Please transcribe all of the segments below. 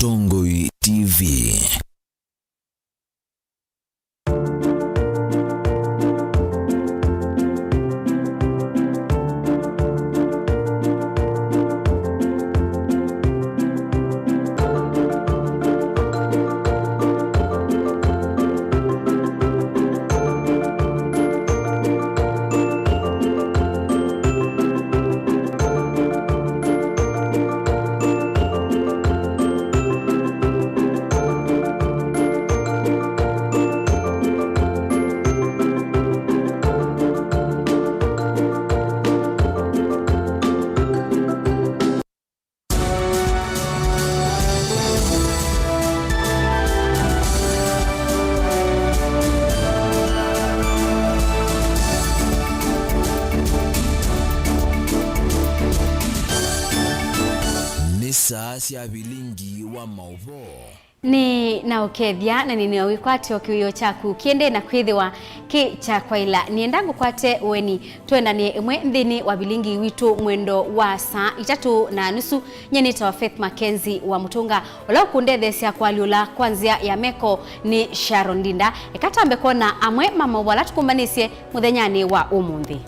Tongoi TV. Sasa ya Vilingi wa MAUVOO ni na ukethia na nini wikwate okiyo chaku kiende na kwithiwa ki chakwa ila niendangu kwate weni twendanie imwe nthini wa Vilingi witu mwendo wa saa 3:30 nyenita wa Faith MAKENZI wa Mutunga ola kundethesia kwa liula kwanzia ya meko ni Sharon Ndinda ekatambe kona amwe mama wala tukumbanisye muthenyani wa umuthi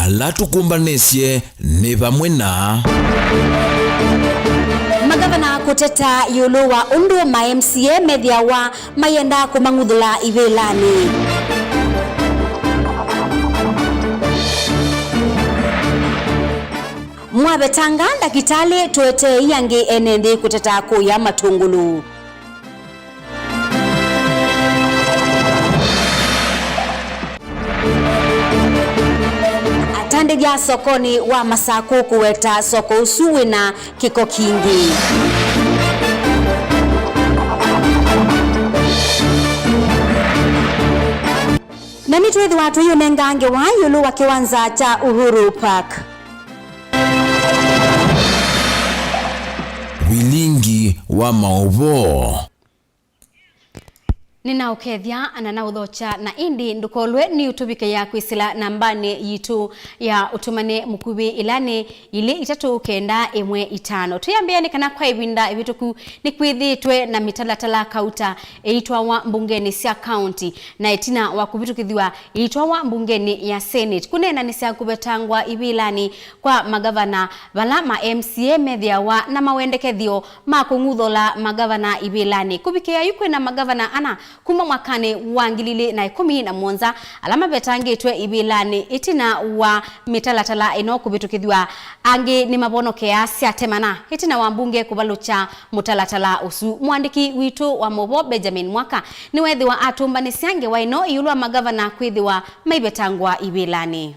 ala tukumbanisye ni vamwe na magavana kuteta yulu wa undu ma MCA media wa mayenda kumanguthula ivilani mwabetanga ndakitali tuete yangi enende kuteta kuya matungulu Tandega sokoni wa Masaku kuweta soko usuwe na kiko kingi. Na mitwethi watu yunengange wa yulu wa kiwanza cha Uhuru Park. Vilingi wa MAUVOO Nina ukethia anana udhocha na indi ndukolwe ni utubike ya kwisila nambani yitu ya utumane mukubi ilani ili 395 tuyambiani kana kwa ibinda ibituku ni kwithitwe na mitalatala kauta eitwa wa mbungeni sia county na itina wa kubitukithiwa eitwa wa mbungeni ya senate kunena ni sia kubetangwa ibilani kwa magavana bala ma MCA media wa na mawendekethio makunguthola magavana ibilani kubike ya yukwe na magavana ana kuma mwakane wangilile na 17 alama betangitwe ibilani itina wa mitalatala ino kubitukithwa angi ni mabono kiasi atemana itina wa mbunge kubalucha mutalatala usu mwandiki witu wa MAUVOO Benjamin Mwaka ni wethiwa atumbani siange wa ino yulwa magavana kwithiwa maibetangwa ibilani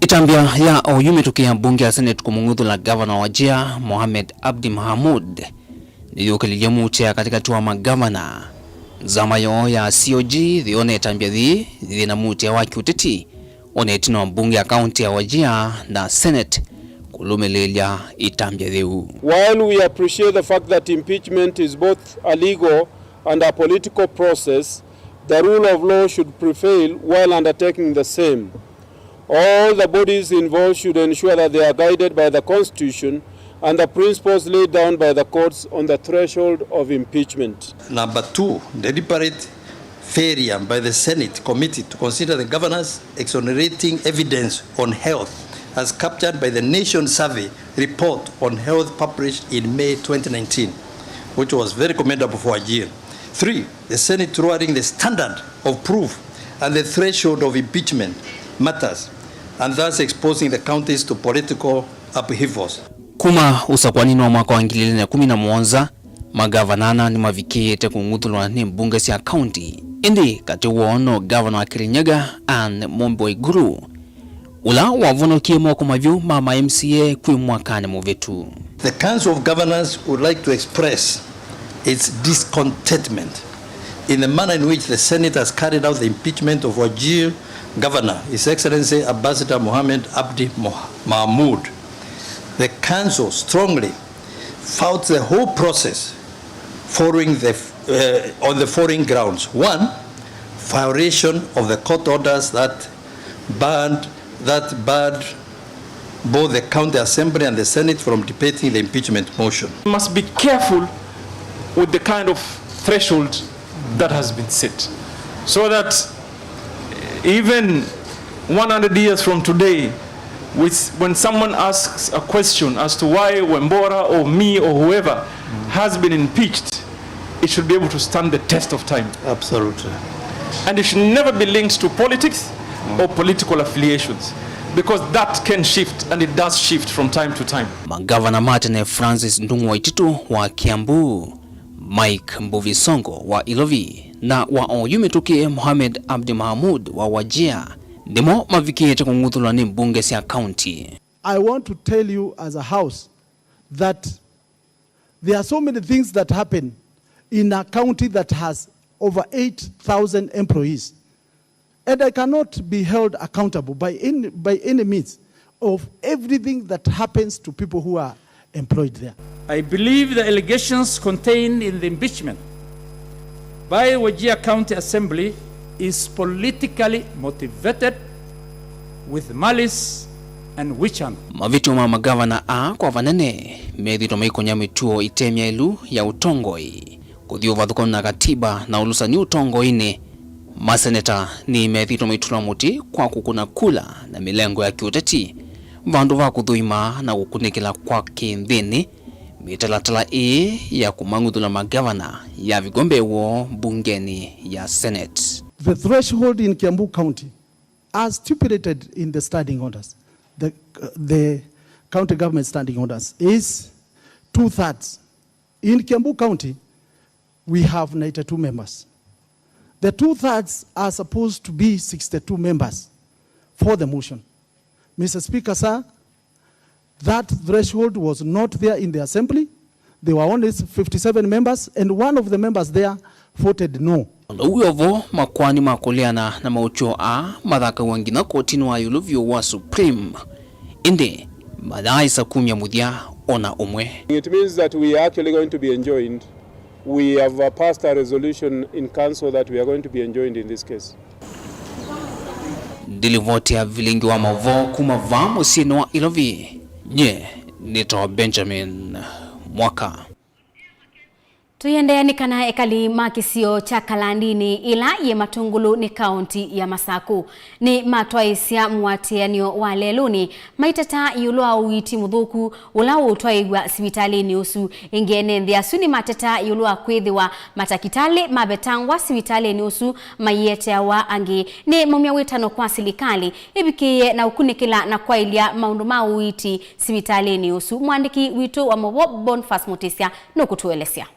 Itambia ya oyumitukia bunge ya Senate kumunguthula governor wa Wajir Mohamed Abdi Mahamud niyokeliye mutia katika tuwa magavana zamayo ya COG thione itambia thi na mutia waki uteti onetino mbunge ya county ya Wajir na Senate kulumelelia itambia thiu. While we appreciate the fact that impeachment is both a legal and a political process, the rule of law should prevail while undertaking the same. All the bodies involved should ensure that they are guided by the Constitution and the principles laid down by the courts on the threshold of impeachment. Number 2, deliberate failure by the Senate committee to consider the governor's exonerating evidence on health as captured by the Nation Survey report on health published in May 2019, which was very commendable for Wajir. 3, the Senate lowering the standard of proof and the threshold of impeachment matters, and thus exposing the counties to political upheavals. Kuma usakwanini wa mwaka wa 2017 magavanana ni mavikite kunguthulwa ni mbunge sia county indi kati wono governor Kirinyaga and Momboy Guru ula wavunokie moko mavyu mama MCA kwi mwakani muvetu. The Council of Governors would like to express its discontentment in the manner in which the Senate has carried out the impeachment of Wajir Governor, His Excellency Ambassador Mohamed Abdi Mahmoud. The Council strongly fought the whole process following on the following grounds. 1, violation of the court orders that barred both the county assembly and the Senate from debating the impeachment motion. We must be careful with the kind of threshold that has been set, so that even 100 years from today, when someone asks a question as to why Wembora or me or whoever has been impeached, it should be able to stand the test of time. Absolutely. And it should never be linked to politics or political affiliations, because that can shift, and it does shift from time to time. Magavana Martin Francis Ndung'u Waititu wa Kiambu, Mike Mbuvi Songo wa Ilovi na wa Oyumetuki Mohamed Abdi Mahamud wa Wajia ndimo mavikie chakungudhula ni mbunge sia county. I want to tell you as a house that there are so many things that happen in a county that has over 8,000 employees. And I cannot be held accountable by any means of everything that happens to people who are employed there. I believe the allegations contained in the impeachment by Wajir County Assembly is politically motivated with malice and witch hunt. Mavitu magavana a kwa vanene medhito maikonya mituo itemia ilu ya utongoi kuthio vathukona katiba na ulusani utongoi ne maseneta ni medhito maitula muti kwa kukuna kula na milengo ya kiuteti vandu va kuthuima na kukunikila kwa kinthini mitalatala ya kumangudhula magavana ya vigombewo bungeni ya Senate. The threshold in Kiambu County, as stipulated in the standing orders, the county government standing orders, is 2/3. In Kiambu County, we have 92 members. The 2/3 are supposed to be 62 members for the motion. Mr. Speaker, sir, that threshold was not there in the assembly. There were only 57 members, and one of the members there voted no. Uyovo makwani makuliana na maucho a madhaka wangina kotini wa yuluvyo wa Supreme inde madai sa kumya mudia ona umwe. It means that we are actually going to be enjoined. We have passed a resolution in council that we are going to be enjoined in this case. Dilivoti ya Vilingi wa MAUVOO kumava musini wa Ilovi. Nye nito Benjamin Mwaka. Tuyende kana ekali makisio cha Kalandini ila ye Matungulu ni kaunti ya Masaku ni matwaisia mwatianio wa leluni maitata yulua uiti mudhuku ula utwaigwa sibitalini usu ingene ndiasuni matata yulua kwithiwa matakitale mabetangwa sibitalini usu mayete wa angi ni mumya witano kwa silikali ibikiye na ukunikila na kwailia maundu mauiti sibitalini usu mwandiki wito wa MAUVOO Boniface Mutisia no kutuelezea.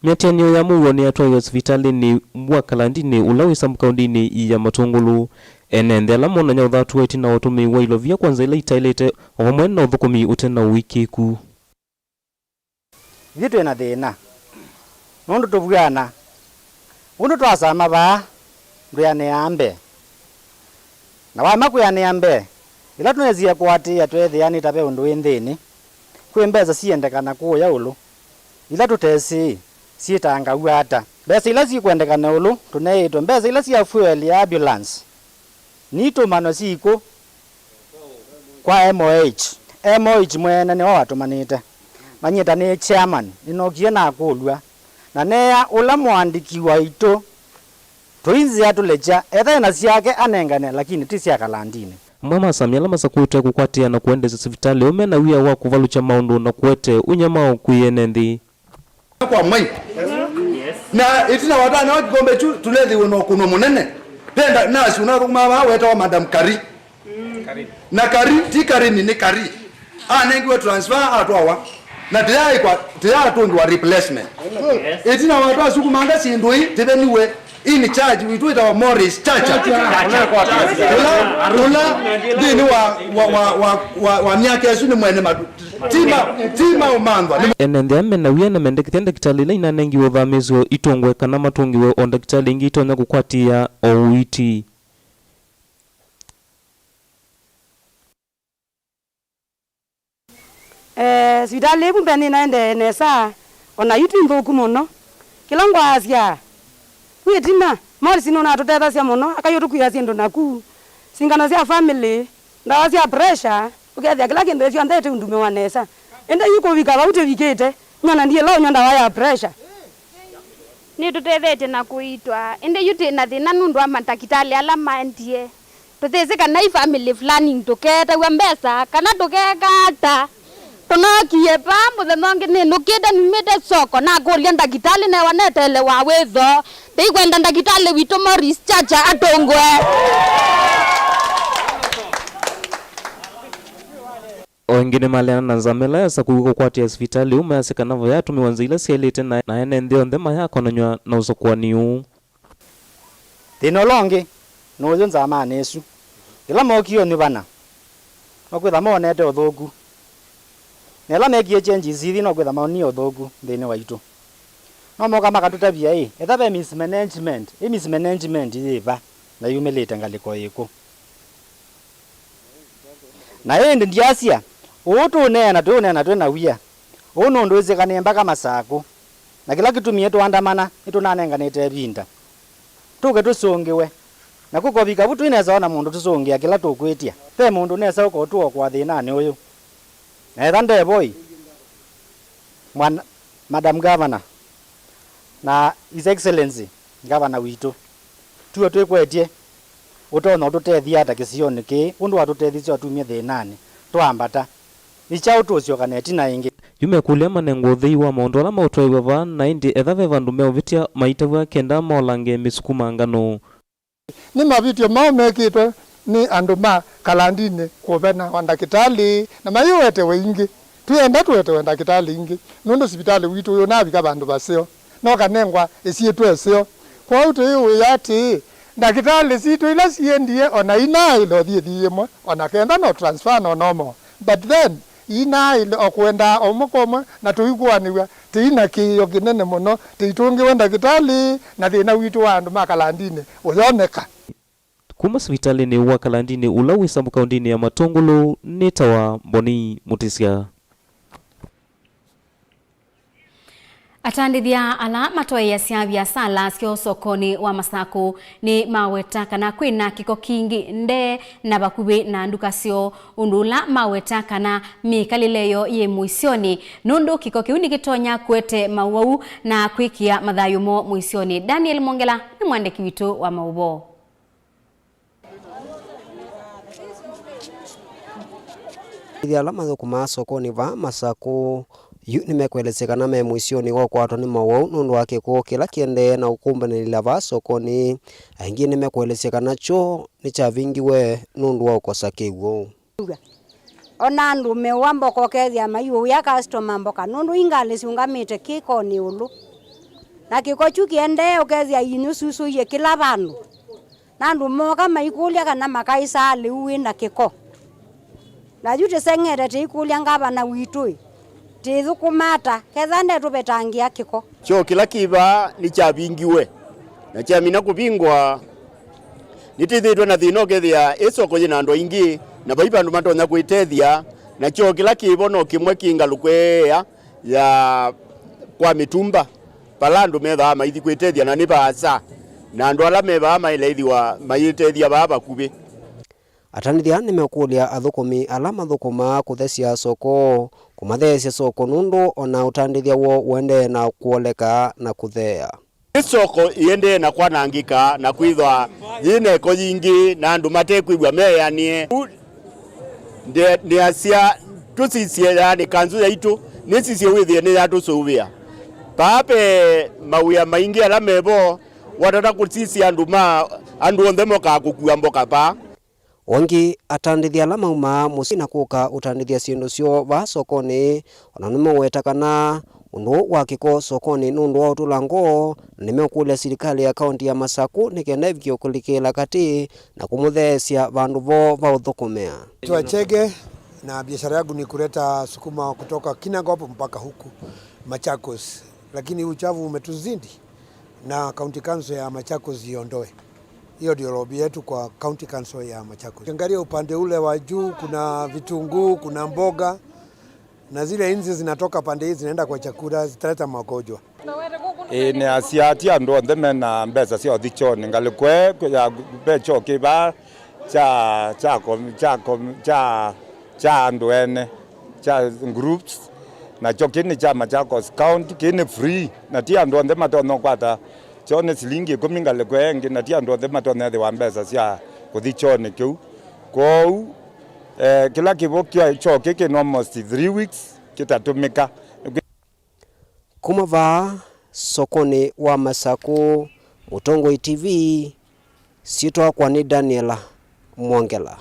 Miatianio ya MAUVOO ni atwayo hospitalini mwa Kalandini ulawisa mkaundini ya Matungulu enendela mona nya uthatu weti na utumi wa Ilovia kwanza ila itailete omwe na uthukumi utena wikiku vitu ena thina nundu tuvuana undu twasama ba nduyane ambe na wama kuyane ambe ila tunezia kwatia twethiani tabe undu inthini kwi mbeza ciendekana kuya ulu ila tutesi ciitanga uata mbeza ila cikwendekana ulu tuneitwa mbeza ila cia fuel ya ambulance nito mano ciko kwa MOH mwene ni watumanite manyita ni chairman inokie na kulwa na neya ula mwandiki wa ito tuinzi atulecha etha na ciake anengane lakini ti cia Kalandini. Mama Samia la masakute kukwatia na kuendeza hospitali umena wia wa kuvalucha maundu na kuete unyamao kuyenendi kwa mai na itina watana wa kikombe chu tulethi uno kuno munene penda nasi unaruma wa weta wa madam Kari na Kari ti Kari ni Kari anengiwe transfer atwawa na tayari tundu wa replacement itina watu asuku manga sindui tibeniwe in charge we do it our Morris chacha ula dini wa miaka yesu ni mwene madu tima umandwa enende amena wiyana mendekitende kitali la inanengiwe vamizo itongwe kana matungiwe onda kitali ingi itonya kukwatia ouiti hospitali kumbe ni naende nesa ona yitu nthuku muno kila ngwasia witina mori sino na tuteta cia muno akayotu kuya sindu naku singano cia family ndawa cia pressure ukethia kila kindu cio ndete ndume wa nesa enda yuko vika baute vikete nyana ndiye lo nyanda wa ya pressure ni tutethete na kuitwa ende yuti na thina nundu wa matakitali ala mandie tutese kana i family fulani tuketa wa mbesa kana tukekata tunokie pambo the nonge ni nukida nimete soko na kulia ndakitali na wanetele wa wetho dei kwenda ndakitali wito Morris chacha atongwe wengine maliana na zamela ya sakuwiko kwa hospitali umeasika navo ya tumiwanzila sielite na ene ndio ndema yako nanywa na usokuwa niu tinolongi nuyo nzama nesu ila mokio ni bana okwitha monete uthuku nela mekie changes ithi no kwitha maoni uthuku thini waitu no moka makatutabia ethabe mismanagement iva na yumelete ngaliko yiko na ndi ndiasia utunena twena wia uno ndoze kanemba kama sako na kila kitu mieto andamana itunanenganete binda tuke tusongewe na kukobika butu ineza ona mundu tusongia kila tukwetia te mundu nesa uko tuo kwa thinani uyu na thande boy Madam Governor na His Excellency Governor witu tuo twekwetie utona tutethia ata kisioni ki undu watutethia atumia thinani twambata icha utucio kaneti na ingi yume kulia manengo thei wa maundu ala mautwaiwa va na indi ethave vandu meovitia maitavua kenda molange misukuma ngano ni mavitio mao mekitwe ni andu ma kalandini kuvena wa ndakitali na maiwete wingi tuenda tuwete ndakitali ingi nundu sipitali witu uyo navika vandu vasio no kanengwa isietu esio kwa utu iwe yati ndakitali situ ila siendie ona ina ilo thie mwe ona kenda no transfer no nomo but then ina ile okwenda omukomwe na tuiguaniwa tina kiyo kinene muno titungiwe ndakitali na thina witu wa andu makalandini uyoneka kuma hospitali ni wa kalandini ula wisambu kaundini ya Matongolo nitawa Boni Mutisia atandithia ala matoya cia biasala cio sokoni wa Masaku ni maweta kana kwina kiko kingi nde na bakubi na nduka cio undula maweta kana mikalileyo ye muisioni nundu kiko kiuni kitonya kwete MAUVOO na kwikia mathayumo muisioni. Daniel Mongela ni mwandiki witu wa MAUVOO. Ili alama thukuma sokoni va Masaku nimekwelezekana me muisioni wa kwatwa ni MAUVOO nundu wake ko kila kiende na ukumbanilila va sokoni aingi nimekwelezekana cho ni cha vingiwe nundu wa ukosa kiwo ona ndume wambo kokethia mayu ya customer mboka nundu ingali ciungamite kiko ni ulu na kiko chu kiende ukethia inususu ye kila vandu na ndume kama ikulia kana makaisa liwi na kiko na jute sengere tikulia ngaba na witui tithukumata ketha nde tubetangia kiko cho kila kiva ni cha vingiwe na cha mina kupingwa nitithitwe na thino kethia isoko yina ndo ingi na baiba andu matonya kwitethia na cho kila kivo no kimwe kingalukwea ya kwa mitumba palandu metha maithi kwitethia na ni baasa na andu ala meva maileithiwa maitethia baba kubi atanithia nimekulia athukumi ala mathukuma kuthesia soko kumathesia soko nundu ona utandithia wo wende na kuoleka na kuthea isoko iende na kwanangika na kwithwa yine ko yingi na andu matekwigwa meyanie ndi asia tusisie yani kanzu yaitu nisisie withie ni yatusuvia pape mawia maingi ala mebo watata kusisia andu onthe moka kukua mboka pa Wangi atandithia ala mauma musina kuka utandithia sindu cio va sokoni ona nimewetakana undu wa kiko sokoni nundu wa utulango nimekulia serikali ya kaunti ya Masaku nikenda vikio kulikila kati na kumuthesia vandu vo va uthukumia tuachege na biashara yangu ni kuleta sukuma kutoka Kinangopo mpaka huku Machakos, lakini uchafu umetuzidi na county council ya Machakos iondoe. Hiyo ndio lobby yetu kwa county council ya Machakos. Angalia upande ule wa juu kuna vitunguu, kuna mboga na zile inzi zinatoka pande hizi zinaenda kwa chakula, zitaleta magonjwa. Ni asiati ando ndeme na mbeza sio dhichoni ngalikwe ya becho kiba cha andwene cha groups na chokini cha Machakos County kini free na tia ndo ndema tono kwata chone silingi ngalikwe ngi na tia ndo ndema tono the wambeza sia kudhichoni kiu kwa kila kibokya choke kini almost 3 weeks kitatumika kumava sokoni wa Masako Mutongoi TV sitwa kwa ni Daniela Mwongela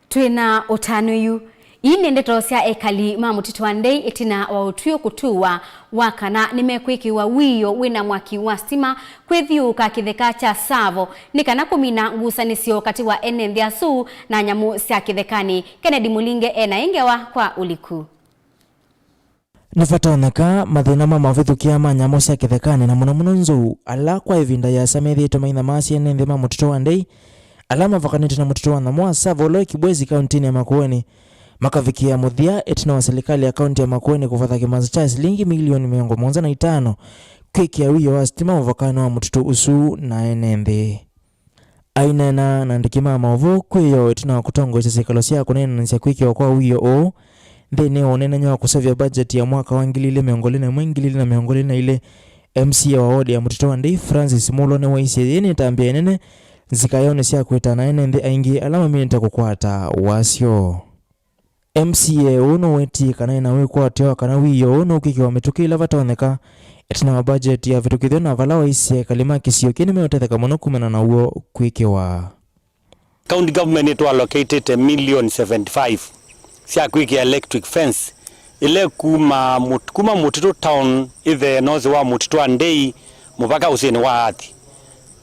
twina utanuyu ine ndeto cia ekali ma mutito andei etina wa utuyo kutuwa wakana nimekwiki wa wiyo wina mwaki wa stima kwethiuka kitheka cha Savo nikana kumina ngusanisio kati wa enendiasu na nyamu cia kithekani. Kennedy Mulinge ena ingewa kwa uliku nifatoneka mathina ma mavithukia ma nyamo cia kithekani na muno nzuu ala kwa ivinda ya samethito maitha macia nende ma mutito andei ala mavakanite na mutito wa namwa Savo lo Kibwezi kaunti ya Makueni makavikia muthia etina wa serikali ya kaunti ya Makueni kufatha kimanza cha shilingi milioni 105 kwikia wiyo wa stima mavakano wa mutito usu na enende ainena na ndikima MAUVOO kwiyo etina wa kutongoza serikali cia kunena cia kwikia kwa wiyo o thene onena nyawa kusavya budget ya mwaka wa 2022 MCA wa ward ya mutito wa Ndei Francis Mulone waisi yene tambia nene zikayone cia kwetana enende aingi alama minta kukwata wasio MCA uno weti kana na we kwatyo kana wiyo uno ukikiwa metukila vatoneka etina budget ya vitukithio na vala waisi kalima kisio kini meotetheka muno kumena na uo kwikiwa county government it allocated $1,075,000 cia kwikia electric fence ile kuma Mutito town ithe nozi wa Mutito Andei mupaka useni wa ati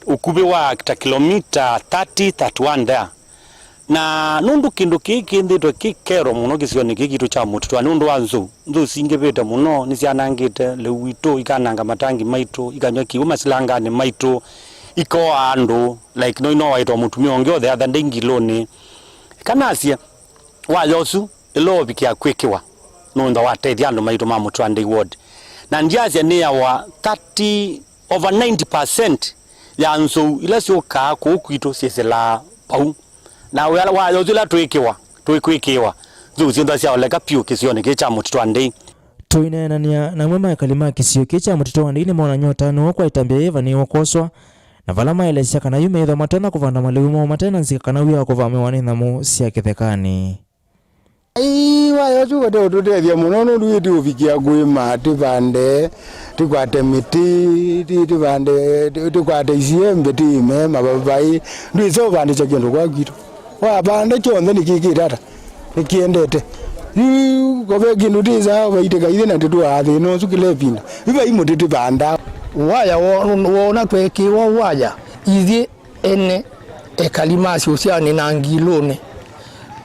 ukubi wa kilomita 30-31 there na nundu kindu kiki ndito kikero muno kisioni kikitu cha Mutito nundu wa nzu singepeta muno nisianangite lewito ikananga matangi maito ikanywa kiuma silangane maito iko andu like no waito mutumio ongeo the other ndengiloni kanasia wa yosu ilo bikia kwekewa nunda watethia andu maito ma Mutito Andei ward na ndiasia ni wa 90% ya nzu ila sio ka kukwito sesela pau na wa yosu la twikwekewa zuzinda cia oleka piu kisioni kicha Mutito Andei tuinenania na mwema kalima kisio kicha Mutito Andei ni mona nyota no kwa itambia eva ni okoswa na vala maelesha kana yume itha matena kuvanda malewimo matena nzikana wiya kuvamewa ni thamu cia kithekani wa yosu wade utudethia muno nundu iti uvikia gwima tivande tikwate miti tivande tikwate isiembe time mababai ndu iso vande cha kindu kwa gitu wa bande chonthe nikikitata nikiendete ni gobe kindu tiza baiteka ithe na titu athi no sukile pinda iba imutiti banda waya wona twekiwa waya ithi ene ekalimasi usiani na ngilone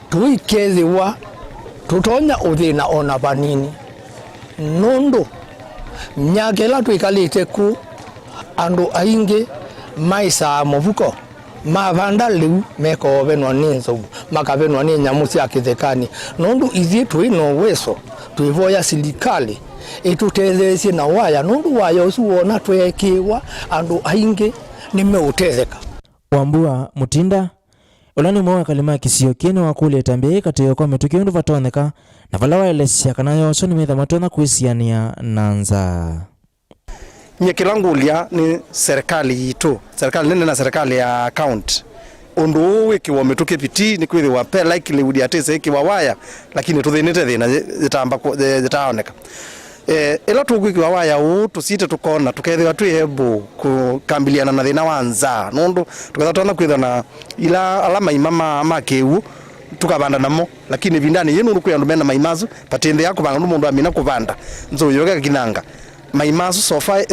tuikeziwa tutonya uthina ona vanini nundu nyakela twikalite ku andu aingi maisa muvuko mavanda liu mekovenwa ni nzovu makavenwa ni nyamu cia kithekani nundu ithi twino weso twivoya serikali itutethesie na waya nundu waya usu wona twekiwa andu aingi nimeutetheka Wambua Mutinda ulani mwa kalima kisio kine wakule tambia katiyo kwa metukio ndu vatoneka na vala waelesya kana yoso ni metha matona kuisiania nanza nyekilangulia ni serikali yitu serikali nene na serikali ya county undu wiki wa metuke piti ni kwithi wa pe likely would atese ki wa waya lakini tuthinite thina zitamba zitaoneka ila tukwiki wa waya u tusite tukona tukethiwa twihebo kukambiliana na thina wanza nundu tukatha tona kwitha na ila alama imama makeu tukabanda namo lakini vindani yenu ndu kyandu mena maimazu patende yako banga mundu amina kuvanda nzo yoga kinanga maimazu sofa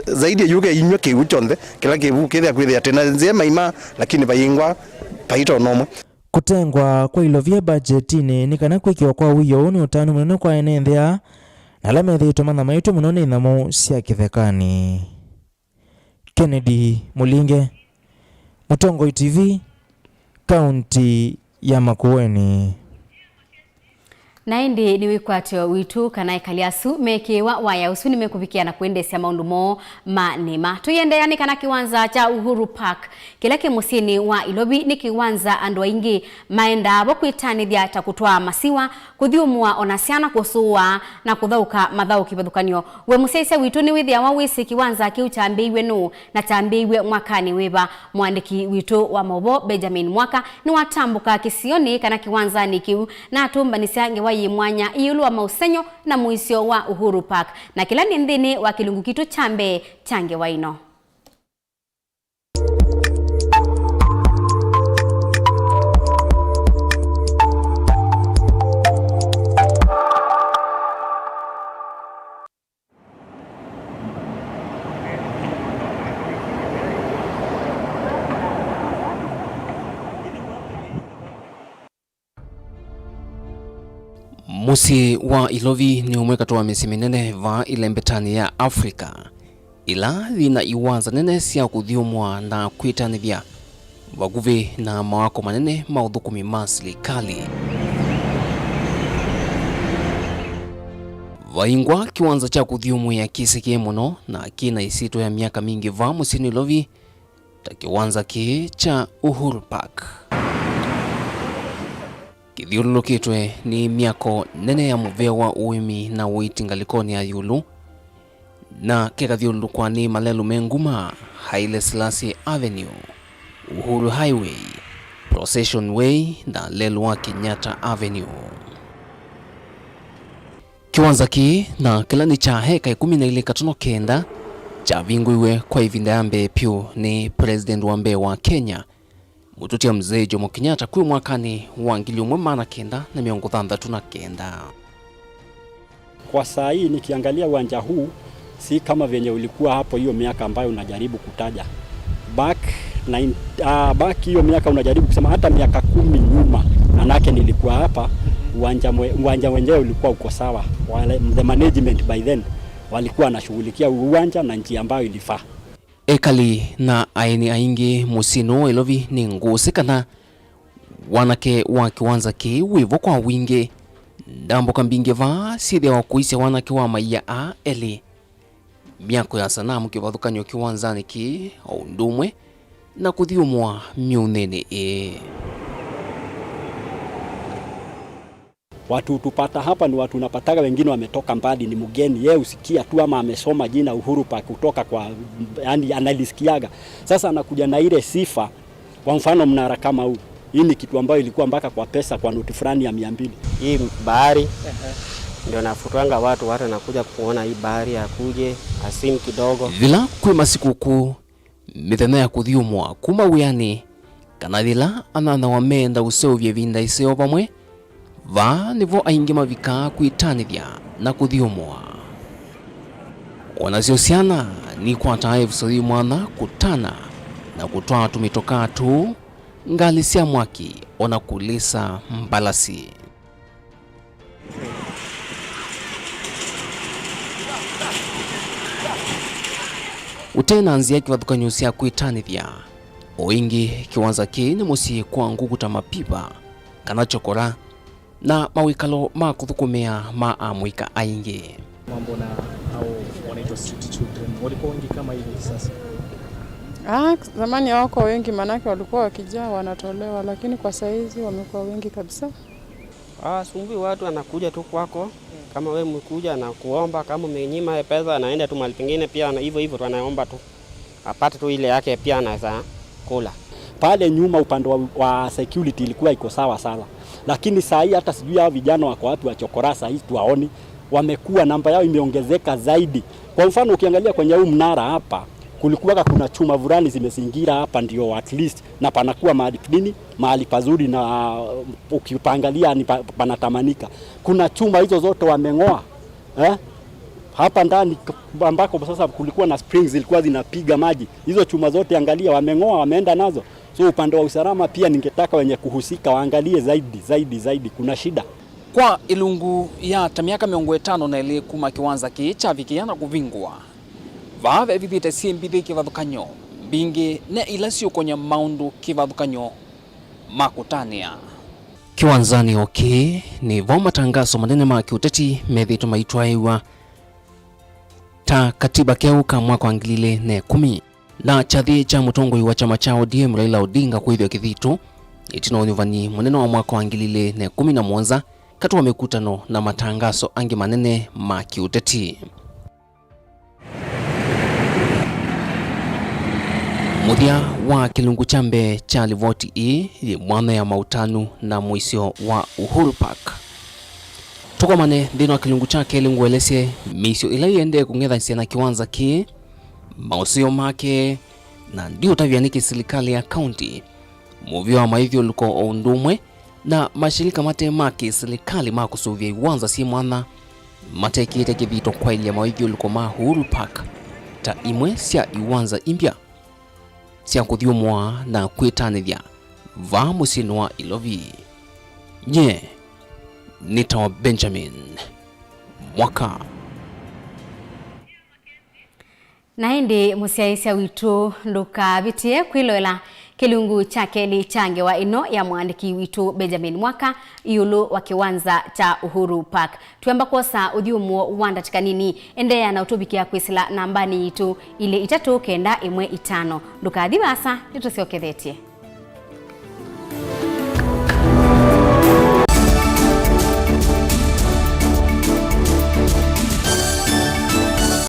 zaidi yuge inywe kiu chonde kila kiu kithia kwithia tena nzie maima lakini bayingwa paito nomo kutengwa kwa ilovia budgetini ni kana kwikiwa kwa wiyo ni utani munene kwa enendea na lame thito mana maitu munone inamo cia kithekani. Kennedy Mulinge, Mutongoi TV, kaunti ya Makueni. Na indi ni wikwatyo witu kana ikaliasu mekiwa waya usuni mekubikia na kuendesya maundu mo manema. Tuyende yani kana kiwanza cha Uhuru Park. Kileke musini wa Ilobi ni kiwanza andu ingi maenda bokuitanithia ta kutwa masiwa kuthiumua onasiana kusuwa na kuthauka mathau kibethukanio. We museise witu ni withia wa wisi kiwanza kiu chambiiwe nu na chambiiwe mwakani wiba. Mwandiki witu wa MAUVOO Benjamin Mwaka ni watambuka kisioni kana kiwanza ni kiu na atumbanisia ngewa mwanya iulu wa mausenyo na muisio wa Uhuru Park na kila ni nthini wa kilungu kitu chambe change waino. Musi wa Ilovi ni umwe katoa misi minene va ile mbetani ya Afrika. Ila vina iwanza nene siya kuthiumwa na kuitanithia waguvi na mawako manene maudhukumi masli kali. Vaingwa kiwanza cha kuthiumu ya kisikie muno na kina isito ya miaka mingi va musini Ilovi ta kiwanza ki cha Uhuru Park. Kithiululukitwe ni miako nene ya muvea wa uimi na uitingalikoni ya yulu na kikathiululukwa ni malelu menguma Haile Selassie Avenue, Uhuru Highway, Procession Way na lelu wa Kenyatta Avenue. Kiwanza ki na kilani cha heka 12.9 cha vinguiwe kwa ivinda yambe piu ni President wa mbe wa Kenya Mututia Mzee Jomo Kenyatta kwi mwakani wa 1969. Kwa saa hii nikiangalia uwanja huu si kama venye ulikuwa hapo hiyo miaka ambayo unajaribu kutaja. Back hiyo miaka unajaribu kusema hata miaka 10 nyuma manake nilikuwa hapa uwanja wenyewe ulikuwa uko sawa. The management by then walikuwa wanashughulikia uwanja na njia ambayo ilifaa. Ekali na aini aingi musino Ilovi ni ngusikana wanake wa kiwanza ki wivo kwa wingi ndambo kambinge va sithia wa kuisya wanake wa maiya a eli miako ya sanamu kivathukanyo kiwanzani ki au ndumwe na kuthiumwa miunene Watu tupata hapa ni watu unapataga wengine wametoka mbali, ni mgeni yeye usikia tu ama amesoma jina Uhuru Park kutoka kwa yani analisikiaga. Sasa anakuja na ile sifa. Kwa mfano mnara kama huu. Hii ni kitu ambayo ilikuwa mpaka kwa pesa kwa noti fulani ya 200. Hii bahari ndio nafutwanga watu wanakuja kuona hii bahari akuje asimu kidogo. Vila kwe masikuku mithene ya kuthiumwa kuma wiani kana vila anana wamenda usevye vinda iseo pamwe va nivo aingi mavika kuitanithia na kuthiumwa. Wanasiosiana ni kwa taifu mwana kutana na kutoa tumitoka tu ngali sia mwaki ona kulisa mbalasi. Utena nzia kivathukanyo sia kuitanithia oingi kiwanza ki ni musi kwa nguguta mapipa kana chokora na mawikalo ma kuthukumia ma amwika aingi. Mambo na au wanaitwa street children walikuwa wengi kama hivi sasa? Zamani hawako wengi manake walikuwa wakijaa wanatolewa, lakini kwa saizi wamekuwa wengi kabisa. Sumbui watu anakuja tu kwako kama wewe mkuja na kuomba, kama umenyima pesa anaenda tu mahali pengine pia hivyo tu anaomba tu apate tu ile yake pia anaweza kula. Pale nyuma upande wa security ilikuwa iko sawa sana. Lakini saa hii hata sijui hao vijana wako wapi wa chokora saa hii tuwaoni, wamekuwa namba yao imeongezeka zaidi. Kwa mfano ukiangalia kwenye huu mnara hapa kulikuwa kuna chuma vulani zimezingira hapa ndio at least na panakuwa mahali pazuri na ukipangalia ni panatamanika. Kuna chuma hizo zote wameng'oa. Hapa ndani ambako sasa kulikuwa na springs zilikuwa zinapiga maji. Hizo chuma zote angalia wameng'oa wameenda nazo. So upande wa usalama pia ningetaka wenye kuhusika waangalie zaidi kuna shida. Kwa ilungu ya miaka 50 na ile kuma kiwanza ki cha vikiana kuvingwa. Vave vivite siembithi kivathukanyo bingi ne ilasio konya maundu kivathukanyo makutania. Kiwanzani ni vo matangazo manene ma kiuteti methito maitwaiwa ta katiba keu ka mwaka wa 2010 na chathi cha mutongoi wa chama cha ODM Raila Odinga kuithio kithito itino nyuvani munene wa mwaka wa 2011 kati wa mikutano na matangazo angi manene ma kiuteti. Muthia wa kilungu chambe cha livoti mwana ya mautanu na mwisio wa Uhuru Park. Tukomane ndino kilungu chake linguelese misio ila iende kungethanisia na kiwanza mausio make na ndio tavianiki serikali ya county. Muvio wa maithio luko ondumwe na mashirika mate make serikali makusuvia iwanza si mwana matekite kivito kwa ili ya maithio luko Uhuru Park ta imwe sia iwanza impya sia kuthiumwa na kwitanithia va musini wa Ilovi. Nye nitawa Benjamin Mwaka. Na hindi musiaisia witu luka vitie kwiloela kilungu chake li change wa ino ya mwandiki witu Benjamin Mwaka iulu wa kiwanza cha Uhuru Park. Tuamba kosa udhiumo wanda tikanini endea na utubikia kwisila nambani itu ile 395 luka adhibasa nitusiokethetie.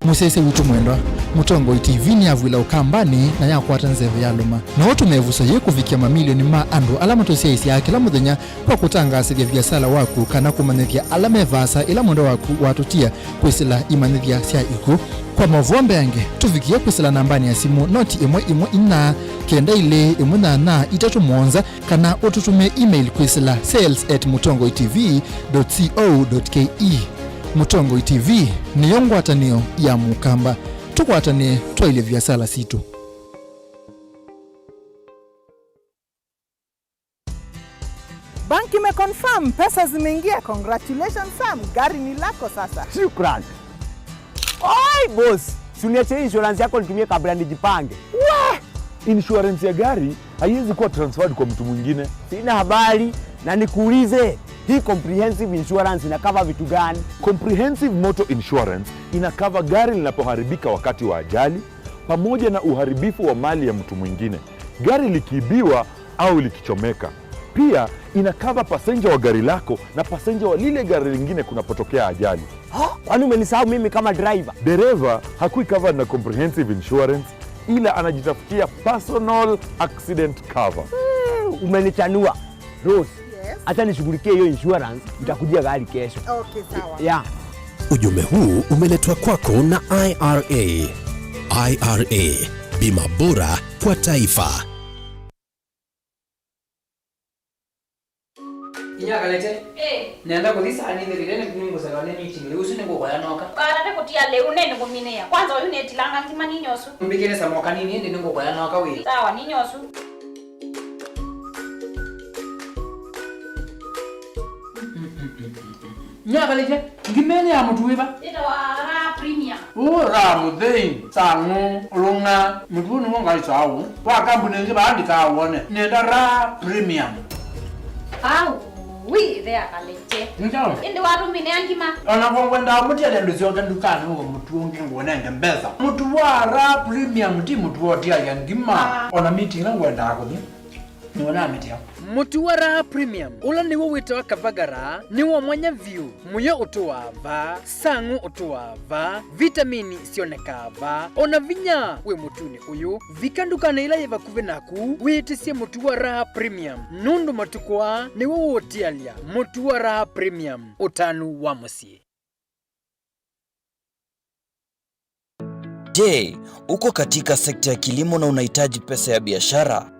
Musese witu mwendwa Mutongo TV ni avwila ukambani na yakwata nzeve yaluma na watu mevusa ye kuvikia mamilioni ma andu alama tosiaisi ya kila muthenya kwa kutangasithia biasala waku kana kumanithia alama vasa ila mwendo waku watutia kwisila imanithia sia iku kwa MAUVOO mbenge tuvikia kwisila nambani ya simu noti imwe ina kenda ile imwe na itatu monza kana ututume email kwisila sales@mutongoitv.co.ke. Mutongo TV ni yongwatanio ya mukamba tukwatane twaile viasala situ. Banki imeconfirm pesa zimeingia. Congratulations Sam, gari ni lako sasa. Shukran. Oi boss, si uniache insurance yako nitumie kabla nijipange. Insurance ya gari haiwezi kuwa transferred kwa mtu mwingine. Sina habari na nikuulize, hii comprehensive insurance inakava vitu gani? Comprehensive motor insurance inakava gari linapoharibika wakati wa ajali pamoja na uharibifu wa mali ya mtu mwingine, gari likiibiwa au likichomeka. Pia inakava passenger wa gari lako na passenger wa lile gari lingine kunapotokea ajali. Kwani umenisahau mimi kama driver? Dereva hakui covered na comprehensive insurance ila anajitafutia personal accident cover. Umenichanua. Rose, acha nishughulikie hiyo insurance, nitakujia gari kesho. Okay, sawa. Yeah. Ujumbe huu umeletwa kwako na IRA. IRA, bima bora kwa taifa. Inyakalete nenda kuthisa ni thirire ni mungu sagale meeting leo usine kwa ya noka karate kutia leo nene kuminea kwanza uyu netilanga ngima ninyosu mbikire samoka nini ndi ngo kwa ya noka we sawa ninyosu Nyakalete ngimene ya mtu weba ita wa ra premium ra muthei sangu lunga mtu ni ngo ngai sawu kwa kampuni ngi baandika wone nenda ra premium there kalete. Njalo. Indi warumine angima. Ona kwenda mutele nduzio ndukana ngo mutu ngingone ngembeza. Mutu wara premium ti mutu wotia yangima. Ona meeting ngo ndako ni. Niona meeting. Mutu wara premium. Ula niwo wito kavagara, niwo mwanya view. Muyo utuwava, sangu utuwava, vitamini sionekava. Ona vinya we mutuni uyu. Vikandukana ila yeva kuvenaku, witisia mutu wara premium. Nundu matukwa niwo wotialia. Mutu wara premium. Utanu wa musie. Je, uko katika sekta ya kilimo na unahitaji pesa ya biashara?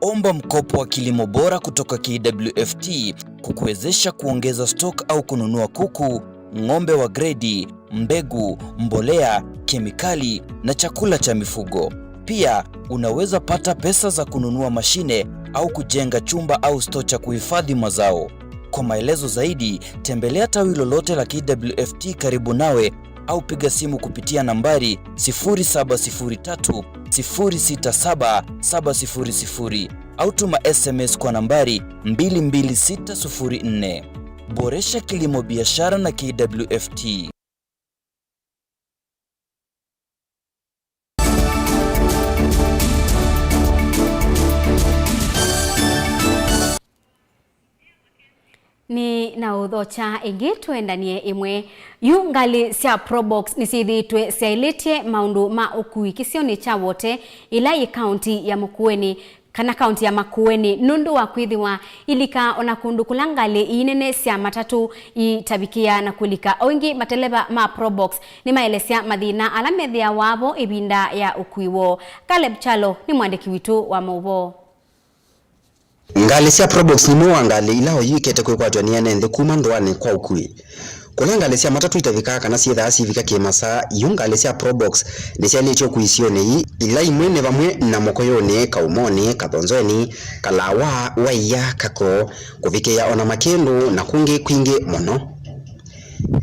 Omba mkopo wa kilimo bora kutoka KWFT kukuwezesha kuongeza stock au kununua kuku, ng'ombe wa gredi, mbegu, mbolea, kemikali na chakula cha mifugo. Pia unaweza pata pesa za kununua mashine au kujenga chumba au store cha kuhifadhi mazao. Kwa maelezo zaidi, tembelea tawi lolote la KWFT karibu nawe au piga simu kupitia nambari 0703 067700 au tuma SMS kwa nambari 22604. Boresha kilimo biashara na KWFT. Ni na udhocha ingi tuendanie imwe yu ngali sia probox nisithitwe siailetie maundu ma ukui kisioni cha wote ila i county ya Makueni kana county ya Makueni nundu wa kwithiwa ilika ona kundu kulangali inene sia matatu itabikia na kulika oingi mateleba ma probox ni maelesia mathina alamethia wabo ibinda ya ukuiwo. Caleb Chalo ni mwandiki witu wa MAUVOO. Ngali cia probox ni mwa ngali ila oyikete kwikwatwa ni anende kuma ndwani kwa ukui. Kula ngali cia matatu itavika kana cietha civika kimasa yu ngali cia probox ni cia licho kuisione ila imwe ne bamwe na mokoyone kaumoni kathonzweni kalawa waiya kako kuvikia ona makendo na kungi kwingi mono.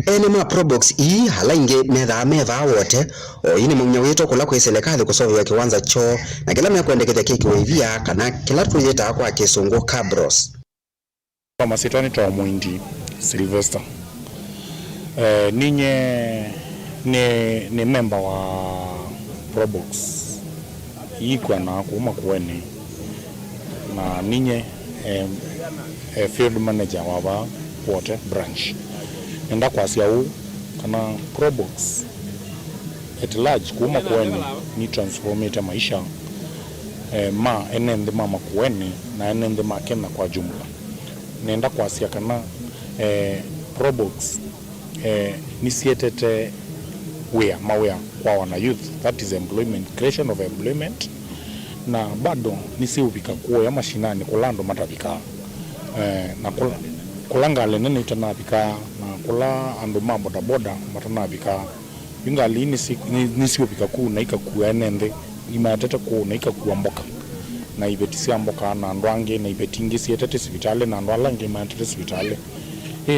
Ene ma probox ii halainge metha wote o ini mumnya wito kula kwa serikali kusovya kiwanza cho na kila mekwendekete keki waivia kana kila projeta kwa kisungu cabros. Kwa masitani twa Mwindi Sylvester ninye ni member wa probox yikwa na kuma kueni na ninye field manager wa water branch nenda kwa sia huu kana probox at large kuma kueni ni transformate maisha ma enende mama kueni na enende makena kwa jumla nenda kwa sia kana probox initiated mawea kwa wana youth, that is employment, creation of employment na bado nisiubika kuo ya mashinani kulando matavika na kulanga lenene itanabika na kula ando mambo da boda matanabika yungali nisiubika kuu na ikakuwa enende imatete kuu na ikakuwa mboka na ibetisia mboka na andwange na ibetingi sietete sivitale na andwalange imatete sivitale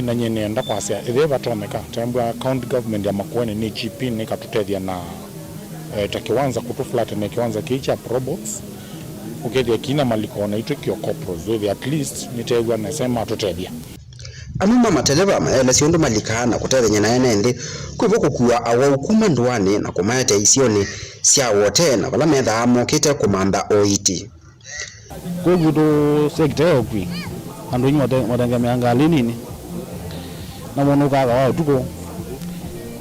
na nye nenda kwa sia ithe batomeka tembu county government ya Makueni ni GP ni katutethia na takiwanza kutuflata na kiwanza kicha probox ukethia kina maliko na itu kio corporate with at least nitegwa nasema tutethia anuma mateleva maele siondo malika na kutethia na enende kwivo kukua awa ukuma ndwani na kumayete isioni sia wote na bala metha amokite kumanda oiti kwa gudo sekta okwi andu nyi watangamia ngali nini na wono kaga wa tuko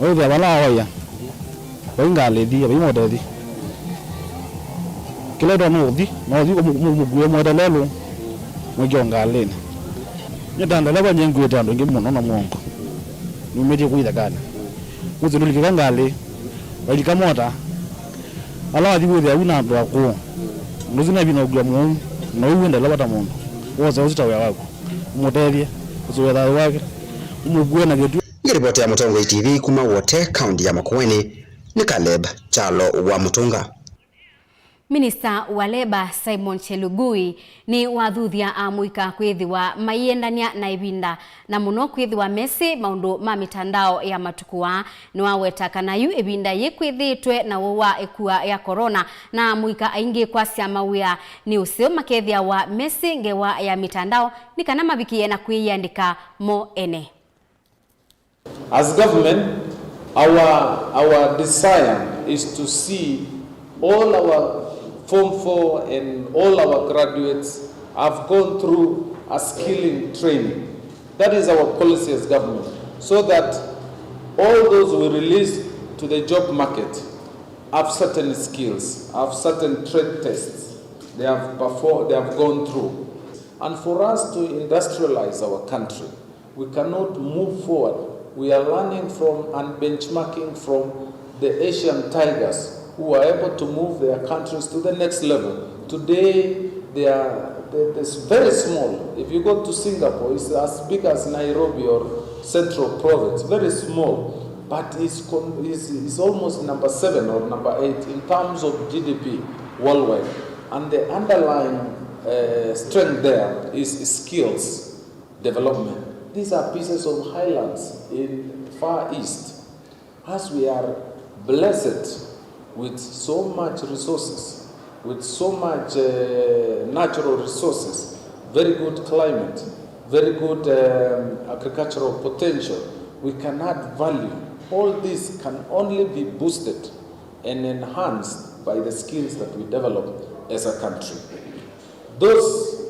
oyo bala waya ngale di abimo di kile do no di mu modelelo mo jongale ni nyanda laba nyengu etando ngimuno na mongo numeti kuida kana uzululika ngale walika mota ala adibu ya una ndo ako ndozina bino gwa mu no wenda laba ta mondo woza uzitawe wako motevia uzoya wake umugwe na getu. Ripoti ya Mutonga TV kuma wote county ya Makueni ni Caleb Chalo wa Mutunga. Minister wa Leba Simon Chelugui ni wathuthia amuika kwithiwa maiendania na ibinda na muno kwithiwa mesi maundu ma mitandao ya matukua ni waweta kana yu ibinda yikwithitwe na wowa ekua ya corona na amuika aingi kwa cia mawia ni usio makethia wa mesi ngewa ya mitandao ni kana mabikie na kuiandika mo ene. As government, our desire is to see all our Form 4 and all our graduates have gone through a skilling training. That is our policy as government, so that all those we release to the job market have certain skills, have certain trade tests they have gone through. And for us to industrialize our country, we cannot move forward. We are learning from and benchmarking from the Asian tigers who are able to move their countries to the next level. Today, they're very small. If you go to Singapore, it's as big as Nairobi or Central Province, very small. But it's almost number 7 or number 8 in terms of GDP worldwide. And the underlying strength there is skills development. These are pieces of highlands in Far East. As we are blessed with so much resources, with so much natural resources, very good climate, very good agricultural potential, we can add value. All this can only be boosted and enhanced by the skills that we develop as a country.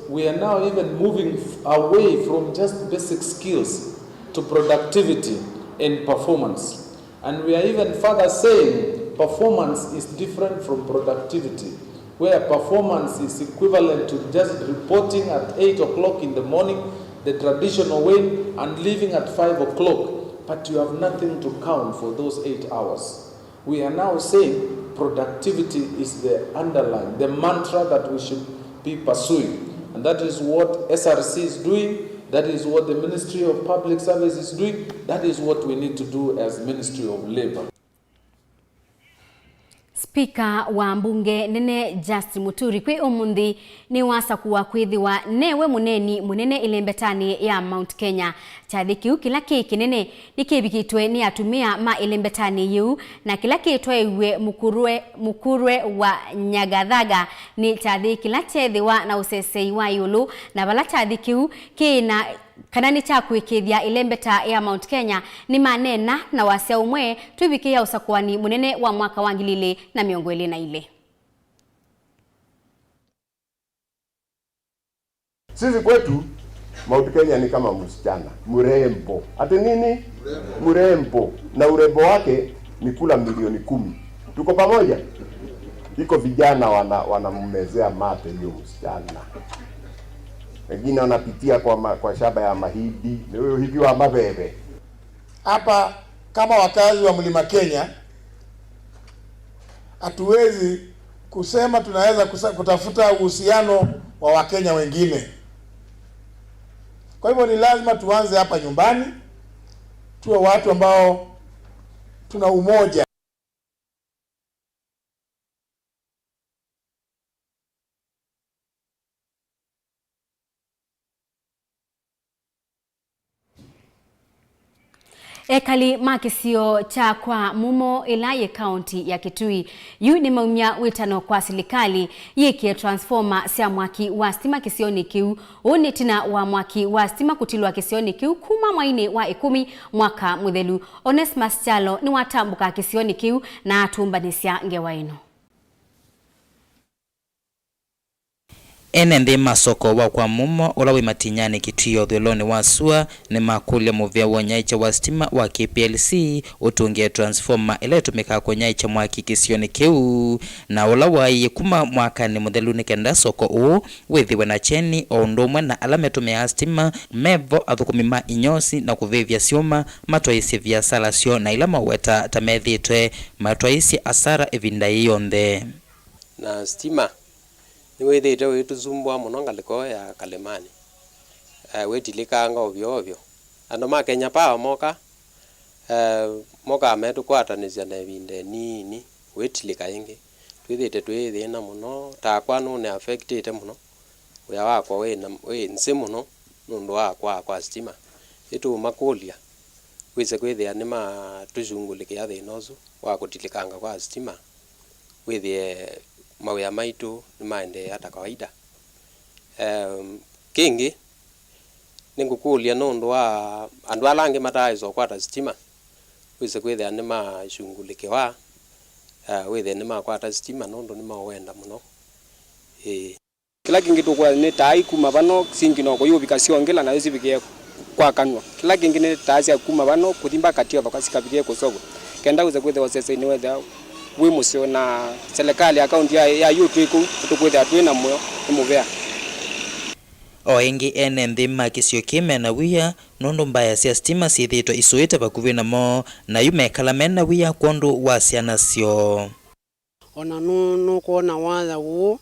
We are now even moving away from just basic skills to productivity and performance. And we are even further saying performance is different from productivity, where performance is equivalent to just reporting at 8 o'clock in the morning, the traditional way, and leaving at 5 o'clock, but you have nothing to count for those 8 hours. We are now saying productivity is the underlying, the mantra that we should be pursuing. And that is what SRC is doing. That is what the Ministry of Public Service is doing. That is what we need to do as Ministry of Labour. Spika wa mbunge nene Justin Muturi kwi umundi ni wasa kuwa kwithiwa newe munene ilembetani ya Mount Kenya. Chadhikiu kila kiki nene nikibikitwe ni atumia ma ilembetani yu na kila kitwe iwe mukurwe wa Nyagathaga ni chadhi kila chethiwa na usesei wa yulu na bala chadhikiu kina kanani cha kuikithia ilembeta ya Mount Kenya ni manena na wasia umwe tubikia usakwani munene wa mwaka wa 2024. Sisi kwetu Mount Kenya ni kama msichana mrembo. Ati nini? Mrembo. Na urembo wake ni kula milioni 10. Tuko pamoja? Iko vijana wanammezea mate hiyo msichana. Wengine wanapitia kwa shamba ya mahindi, leo hivi wa mabebe. Hapa kama wakazi wa Mlima Kenya hatuwezi kusema tunaweza kutafuta uhusiano wa Wakenya wengine. Kwa hivyo ni lazima tuanze hapa nyumbani, tuwe watu ambao tuna umoja. Ekali makisio cha kwa mumo ilaye county ya Kitui yu ni maumia witano kwa serikali yiki transformer sia mwaki wa stima kisioni kiu uni tina wa mwaki wa stima kutilwa kisioni kiu kuma mwaini wa 10 mwaka muthelu. Onesmus Chalo ni watambuka kisioni kiu na atumbanisia ngewaino. Ene masoko wa kwa mumo ula wi matinyani Kitui thuloni wa sua ni makulia muvya wonyaicha wa stima wa KPLC utungia transformer ile tumika konyaicha mwaki kisioni kiu na ula wai kuma mwaka ni muthelu ni kenda soko u withiwe na cheni o ndomwe na alame tumia stima mevo athukumima inyosi na kuvivya sioma matwaisi vya salasio na ila maweta tamethitwe matwaisi asara evinda yonthe na stima niwe thete wetu zumbwa muno ngaliko ya Kalemani wetilika ovyo ando makenya pa moka ametu kwatanizia na vinde nini wetilika ingi twithite twithina muno takwa no ne affected muno uya wakwa we nse muno nundu wakwa kwa stima itu makulia wise kwithia ni ma tuzungulikia thinozu wa kutilikanga kwa stima withie mawia maitu ni maende hata kawaida. Kingi ningukulia nundu wa andu alangi mataizo kwata stima wise kwithia ni mashungulikiwa withie ni makwata stima nundu ni mawenda muno. Kila kingi tukwa ni tai kuma bano singi no kuyubika siongela na yesibikie kwa kanwa. Kila kingi ni taasi kuma bano kuthimba katio bakasikabikie kusogo. Kenda wise kwithia wasese ni wetha wimusio na serikali akaunti ya yutu tukwithia twina moyo imuvea o ingi ene nthima kisio kime na wia nundu mbaya cia stima sithitwe isuite bakuvi namo na yumekala mena wia kondu wa ciana cio ona no kuona watha wo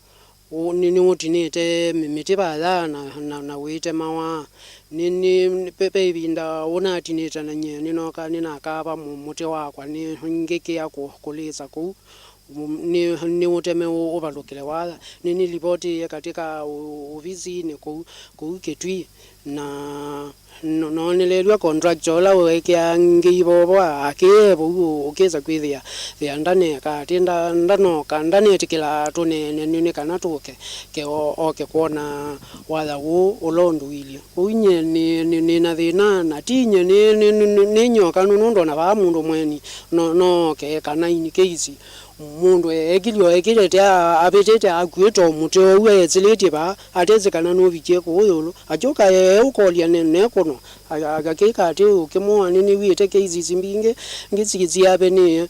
nini utinite miti batha na wite mawa nini pepe ibinda una atinita na nye nino ka nina kaba muti wakwa ni ngiki ya kulisa ku ni uteme overlookile wala ni ripoti katika ofisi ni kuuketwi na nonelelwa contractual weke ngibo akebo ukeza kwithia ndane ka tinda ndano kandane tikila tone nene kana toke ke oke kuona wala wo olondo ile unye ni na thina na tinye ni nyoka nundo na ba mundu mweni no ke kana ini keisi mundu ekilete abetete agweto muto wezilete ba atezekana no bike ko yolo ajoka ukolia nene kono agakeka ate ukemo nini wiete keizi zimbinge ngiziki yabe ni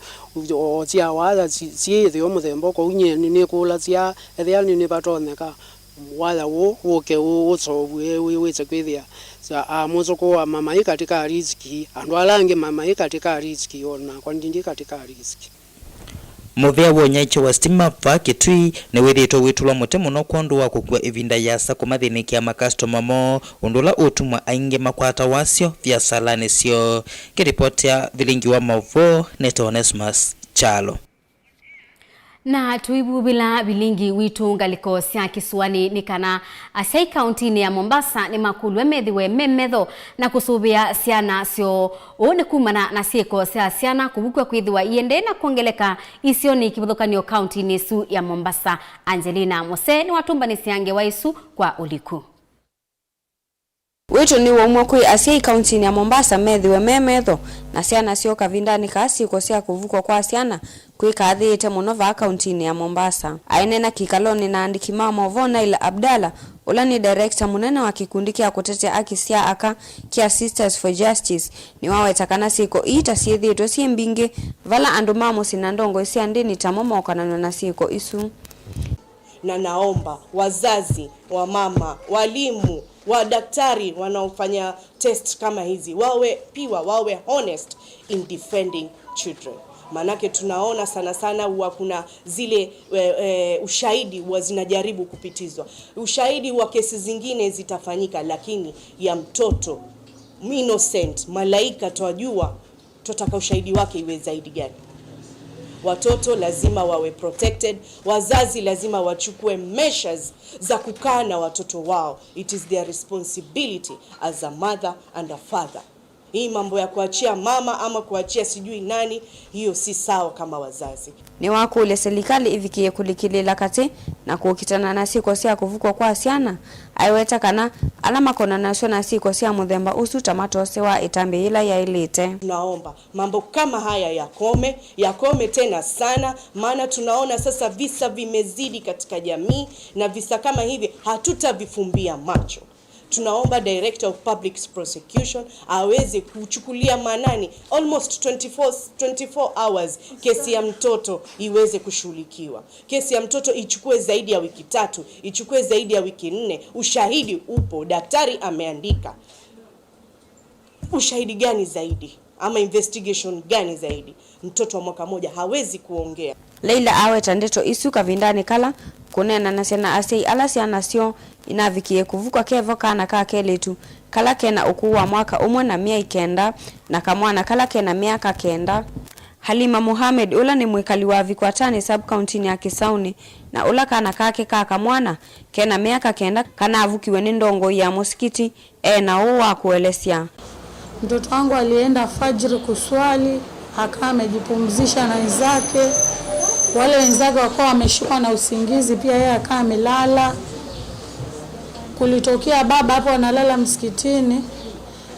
ozia wala ziye omuthembo ko unye ni kula zia ethali ni batoneka wala woke so weze kwithia sa muzoko wa mama katika riziki andwalange mama katika riziki ona kwa ndindi katika riziki Muvea wonyaicho wa stima Kitui ni withitwo witulwa mutemu no kondu wa kukua ivinda yasa kumathinikia makastoma mo undula utumwa ainge makwata wasio vya salani sio. Kiripoti ya Vilingi wa MAUVOO Neto Onesmus Chalo. Na tuibu bila Vilingi witu ngaliko sia kisuani nikana asai kaunti ni ya Mombasa ni makulu methiwe memedho na kusubia siana sio one kumana na sieko sia siana kubukwa kwithiwa iende na kuongeleka isio ni kibuthokanio kaunti ni su ya Mombasa. Angelina Mose ni watumba ni siange wa isu kwa uliku. Wito ni womwe kwi asiai kaunti ni ya Mombasa methiwe memedho na siana sio kavindani kasi sia kuvukwa kwa siana kwika athite muno va kaunti ni ya Mombasa. Ainena kikaloni na andiki MAUVOO ila Abdalla ula ni director munene wa kikundi kia kutetea haki cia aka kia Sisters for Justice ni wawetakana siko ita siethitwe si mbingi vala andu mamusi na ndongo isia ndini tamomokanano na siko isu. Na naomba wazazi, wa mama, walimu, wa daktari wanaofanya test kama hizi wawe honest in defending children. Manake tunaona sana sana huwa kuna zile ushahidi huwa zinajaribu kupitizwa. Ushahidi wa kesi zingine zitafanyika, lakini ya mtoto innocent malaika twajua tutaka ushahidi wake iwe zaidi gani. Watoto lazima wawe protected, wazazi lazima wachukue measures za kukaa na watoto wao. It is their responsibility as a mother and a father. Hii mambo ya kuachia mama ama kuachia sijui nani, hiyo si sawa kama wazazi. Ni wakule serikali ivikie kulikilila kati na kukitana na siko sia kuvukwa kwa siana. Aiweta kana alama kona na siko sia muthemba usu tamatose wa itambe ila ya ilite. Naomba mambo kama haya yakome tena sana, maana tunaona sasa visa vimezidi katika jamii na visa kama hivi hatutavifumbia macho. Tunaomba Director of Public Prosecution aweze kuchukulia manani almost 24 hours kesi ya mtoto iweze kushughulikiwa. Kesi ya mtoto ichukue zaidi ya wiki 3, ichukue zaidi ya wiki 4. Ushahidi upo, daktari ameandika. Ushahidi gani zaidi? Ama investigation gani zaidi? Mtoto wa mwaka moja hawezi kuongea. Leila awe tandeto isu kavindani kala kunena na sena asei ala siana sio inavikie kuvuka kevo kana kakeletu kala kena ukuu wa mwaka umwe na 900 na kamwana kala kena miaka 9. Halima Mohamed ula ni mwikali wa Vikwatani sub county ya Kisauni na ula kana kake kaka mwana kena miaka 9 kana avukiwe ni ndongo ya msikiti na uwa kuelesia. Mtoto wangu alienda fajiri kuswali, akawa amejipumzisha na wenzake. Wale wenzake wakawa wameshikwa na usingizi, pia yeye akawa amelala. Kulitokea baba hapo analala msikitini,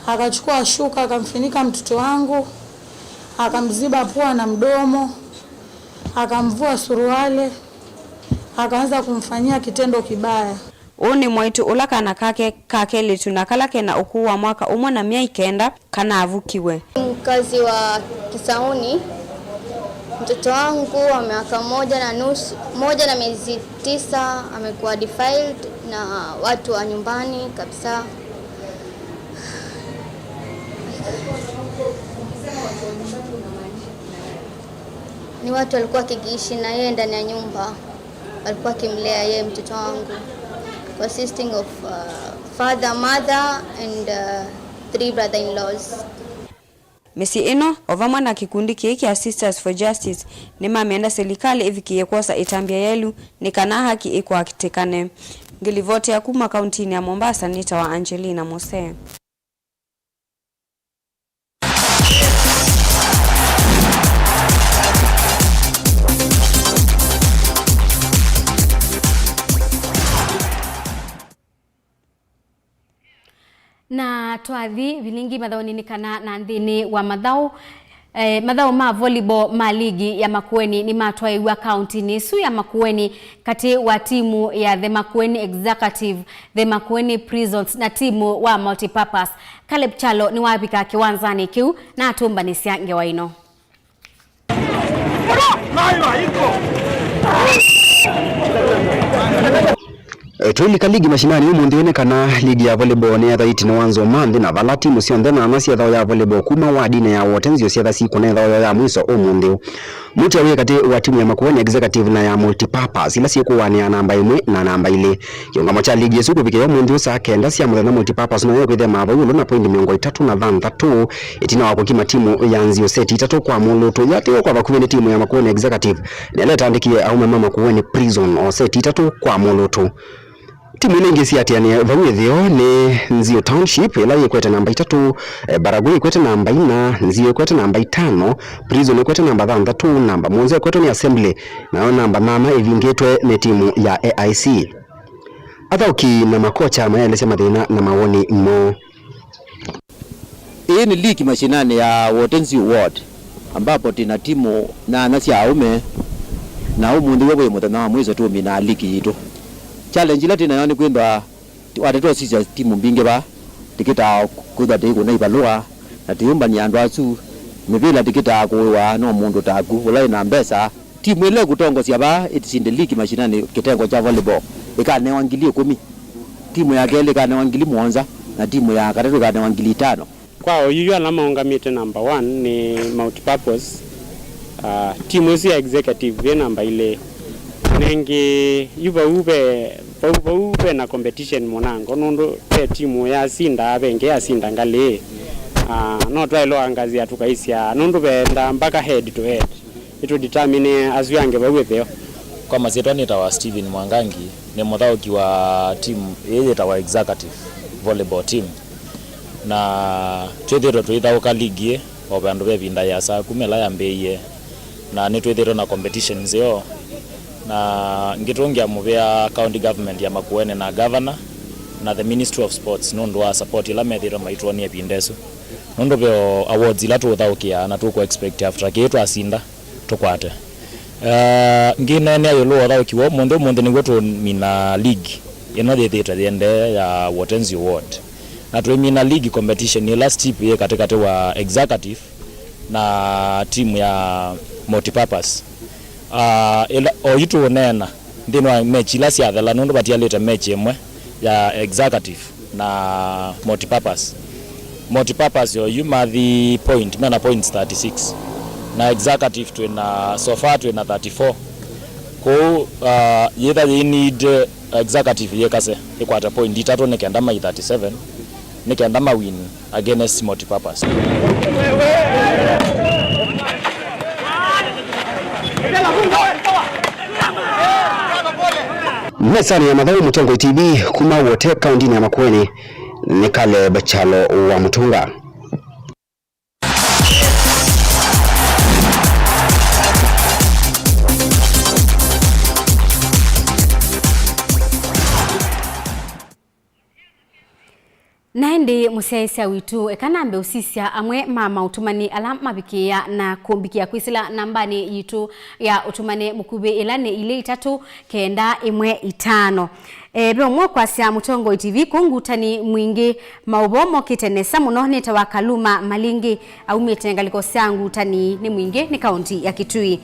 akachukua shuka akamfunika mtoto wangu, akamziba pua na mdomo, akamvua suruali, akaanza kumfanyia kitendo kibaya. Uni mwaitu ula kana kake litu na kala kena ukuu wa mwaka umwe na 900 kana avukiwe. Mkazi wa Kisauni, mtoto wangu wa miaka 1 na miezi 9 amekuwa defiled na watu wa nyumbani kabisa. Ni watu walikuwa kikiishi na yeye ndani ya nyumba, walikuwa kimlea yeye mtoto wangu, consisting of father, mother and 3 brother-in-laws. Mesi ino ovamwa na kikundi kiki ya Sisters for Justice ni mameenda serikali ivikie kosa itambia yelu ni kana haki iko akitekane. Ngilivote ya kuma kauntini ya Mombasa nita wa Angelina Mose. Na twathi Vilingi mathaoni kana na nthini wa mathao mathao ma volleyball ma ligi ya Makueni ni matwaiwa county ni su ya Makueni kati wa timu ya the Makueni Executive, the Makueni Prisons na timu wa Multipurpose. Caleb Chalo ni wapika kiwanzani kiu na atumbanisia ngewaino. Tulika ligi mashinani umundi kana ligi ya volleyball ni athaiti na wanzo mandi na vala timu cionthe na nasi athao ya volleyball kuma wadine ya wotenzio ciatha siku na athao ya mwiso umundi. Muti awe kati wa timu ya Makueni Executive na ya Multipurpose ila siekuwani ya namba 1 na namba 2. Kiungamo cha ligi yesu kupike ya umundi usa kenda cia muthenya Multipurpose na yokwithia MAUVOO na pointi 33 itina wako kima timu ya nzio seti 3 kwa muluto yate kwa Makueni timu ya Makueni Executive na leta andikie au mama Makueni Prison o seti 3 kwa muluto. Timu nyingi ciatiania vamwithio ni Nzio Township ila yekwete namba 3, Baragoi yekwete namba 4, Nzio yekwete namba 5, Prison yekwete namba 3, namba 1 yekwete ni Assembly na namba 8 ivingetwe ni timu ya AIC. Athauki na makocha maeleze mathina na mawoni mo. Hii ni ligi mashinani ya Wotenzi Ward ambapo tina timu na nasi aume na umundi wewe muthenya wa mwizo tu mina ligi yitu. Challenge lati na yoni kwenda watetwa sisi timu mbinge ba tikita kuda tiko na ibalua na tiumba ni andwa su mivila tikita kuwa no mundu taku wala na mbesa timu ile kutongo sia ba itisinde ligi mashinani kitengo cha volleyball ikane wangilie 10 timu ya kele ikane wangili mwanza na timu ya katatu ikane wangili 5 kwao yuyu alamaungamite number 1 ni Multipurpose timu ya executive ya namba ile nengi yuba ube na competition monango nondo pe timu ya sinda abenge ya sinda ngale no twailo angazia tukaisia nondo benda mpaka head to head it will determine as you ange bawe theo kwa mazeto ni tawa Steven Mwangangi ni mudhauki wa timu yeye tawa executive volleyball team na twethero twithauka ligi obandu bevinda ya saa 10 ya mbeye na nitwethero na competition zio na ngitungia muvea county government ya Makueni na governor na the Ministry of Sports nondo wa support ila methiro maitwoni epindeso nondo beo awards ila tuthaukia na tuko expect after kitu asinda tukwate ngine ne ayolo thaukiwo mundu nigwetu mina league ino thethita thiende ya Wotenzi Ward na tu mina league competition ni last tip ye katikati wa executive na timu ya Multipurpose oyitu nena ndino mechi la sia thela nondo batia leta mechi emwe ya executive na Multipurpose yo yuma the point mana points 36 na executive to na so far to na 34 ko either they need executive yekase ikwata point 3 nekenda ma 37 nekenda ma win against Multipurpose. Mesani ya mathau Mutongo TV kuma wote kaunti ya Makueni ni Caleb Chalo wa Mutunga. Naende musiaisa witu ekanambe usisia amwe mama utumani ala mabikia na kumbikia kwisila nambani yitu ya utumane mukube ilane ile 3 kenda imwe 5 be omwe kwasia Mutongo TV kungutani mwingi MAUVOO kitenesa muno ni tawakaluma malingi au mietengaliko sangu tani ni mwingi ni kaunti ya Kitui.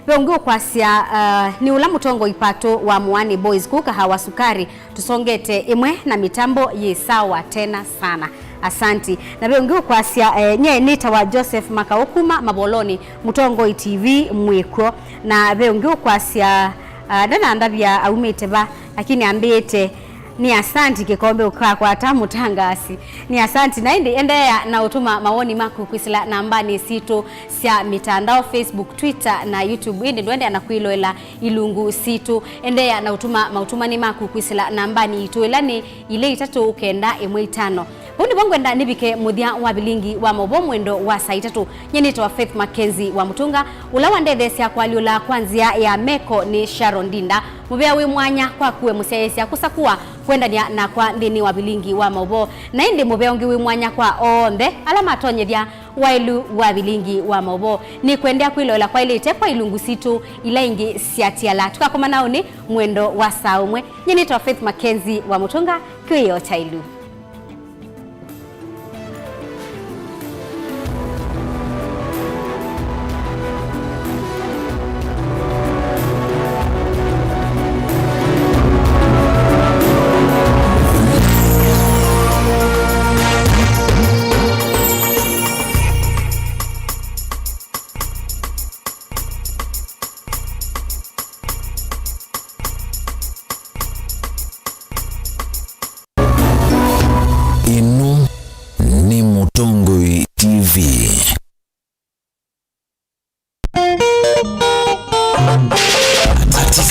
Beongeo kwasia ni ula Mutongo ipato wa Muani Boys kuka hawa sukari tusongete imwe na mitambo yesawa tena sana. Asanti. Na beongeo kwasia nye nita wa Joseph Makaokuma Maboloni Mutongo TV mwekwo na beongeo kwasia dana andabia aumeteba lakini ambete ni asanti kikombe ukakwa tamu tangasi ni asanti na endea na utuma maoni maku kwisila nambani situ sia mitandao Facebook, Twitter na YouTube ndwende anakuiloela ilungu situ endea na utuma ni maku kwisila nambani ituelani ile 395 Hundi bongo enda nibike muthia wa Vilingi wa MAUVOO mwendo wa saa 3 nyenito wa Faith MAKENZI wa Mutunga ulawa ndethesi ya kwa liula kwanzia ya Meko ni Sharon Dinda mubea wi mwanya kwa kuwe musayesi ya kusakua kwendania na kwa ndini wa Vilingi wa MAUVOO na indi mubea ungi wi mwanya kwa onde alama tonyethia wailu wa Vilingi wa MAUVOO ni kuendea kuilola kwa ile itekwa ilungu situ ila ingi siatiala tukakoma nao ni mwendo wa saa 1 nyenito wa Faith MAKENZI wa Mutunga kuyo chailu.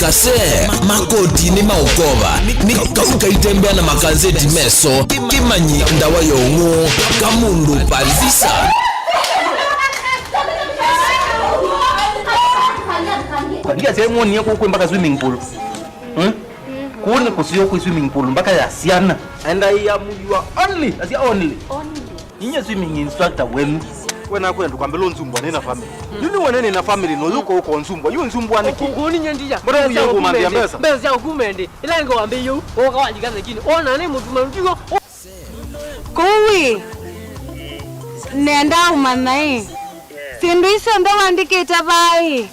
Kase makoti ni maukoba ni kaitembea na makazeti meso kimanyi ndawa yongo kamundu palisa katika sehemu ni yako mpaka swimming pool kuone kusio kwa swimming pool mpaka ya siana and I am your only as your only ninye swimming instructor wenu wena kwenda kwambela nzumbwa nena family yuni wanene na family no yuko uko nzumbwa yu nzumbwa niki kuni nyendia mbona yangu mambia mbesa mbesa ya kumende ila ngo ambe yu oka wajikaza kini ona ne mutu mandigo kowi nenda umanai sindu iso ndo wandikite bai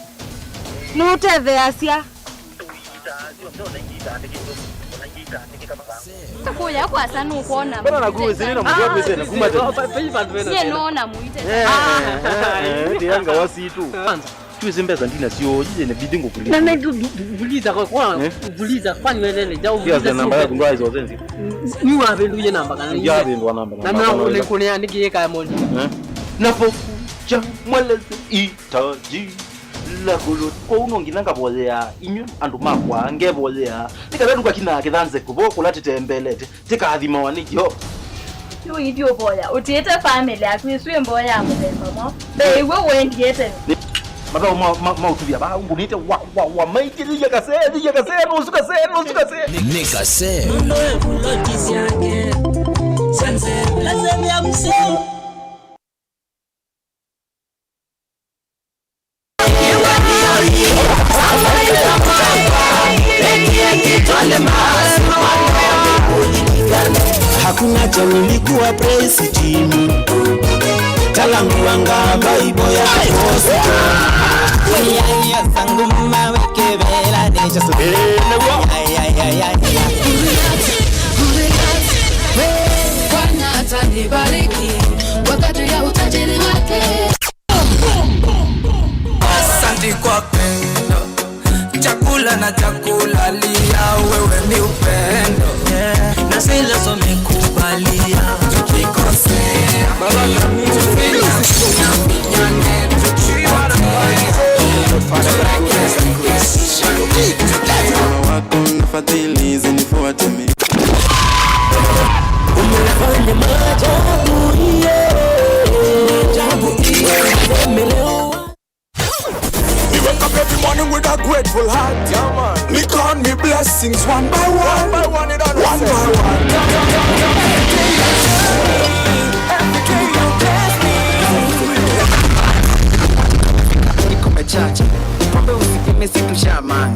nuteve asia Takuya kwa sana ukona. Bana nakuwe sina mtu wapi tena kumate. Sie naona muite. Ndianga wasitu. Tuwe mbeza ndina sio jije ne bidingo kuliza. Na kuliza kwa kuliza kwani wewe ndio uliza. Ya namba yako ndo hizo zenzi. Ni wapi ndio namba kana? Ya ndio namba. Na ule kunia ndiki yeka moja. Napo cha mweleze itaji la gulu ko unongi nanga bolea inyo andu makwa ngebolea tikabedu kwa kina kithanze kubo kulati tembelete tikathima wanikyo yo idio boya utiete family akwiswe mboya mudemba mo be we wendiete mata ma utubia ba ungunite wa maiki ya kase no usuka se ni kase sanze lazima ya mso hakuna cha nilikuwa praise team talangu anga baibo ya posta ya sanguma wekebela deja subira ya Bwana atanibariki wakati ya utajiri wake. Asante kwa pendo chakula na chakula lia wewe ni upendo na sila somekubalia tukikosea baba mimi tufanya tunyane tukiwa na watu nafadhili zinifuate mimi umefanya maajabu wake up every morning with a grateful heart. Yeah, man. Me count me blessings one by one. One by one, it all one by one. Every day you bless me. Nikume chache, pombe usikime situ shaman.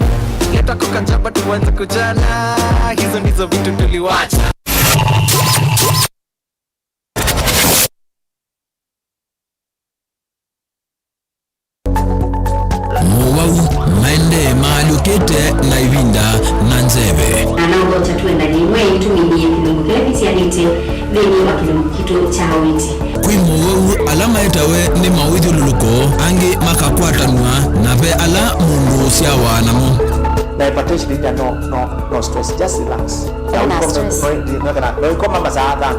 Leta kukachapa tuanze kujana. Hizo ndizo vitu tuliwacha. maende maalukete na ivinda na nzebe anango tatuenda nimwe tuminie kilungu kile yanite beni wa kilungu kitu cha hawiti kwimo alama etawe ni mawidhi luluko angi makakwatanwa na pe ala mundu siawa namo hypertension no stress, just relax. na stress no koma masada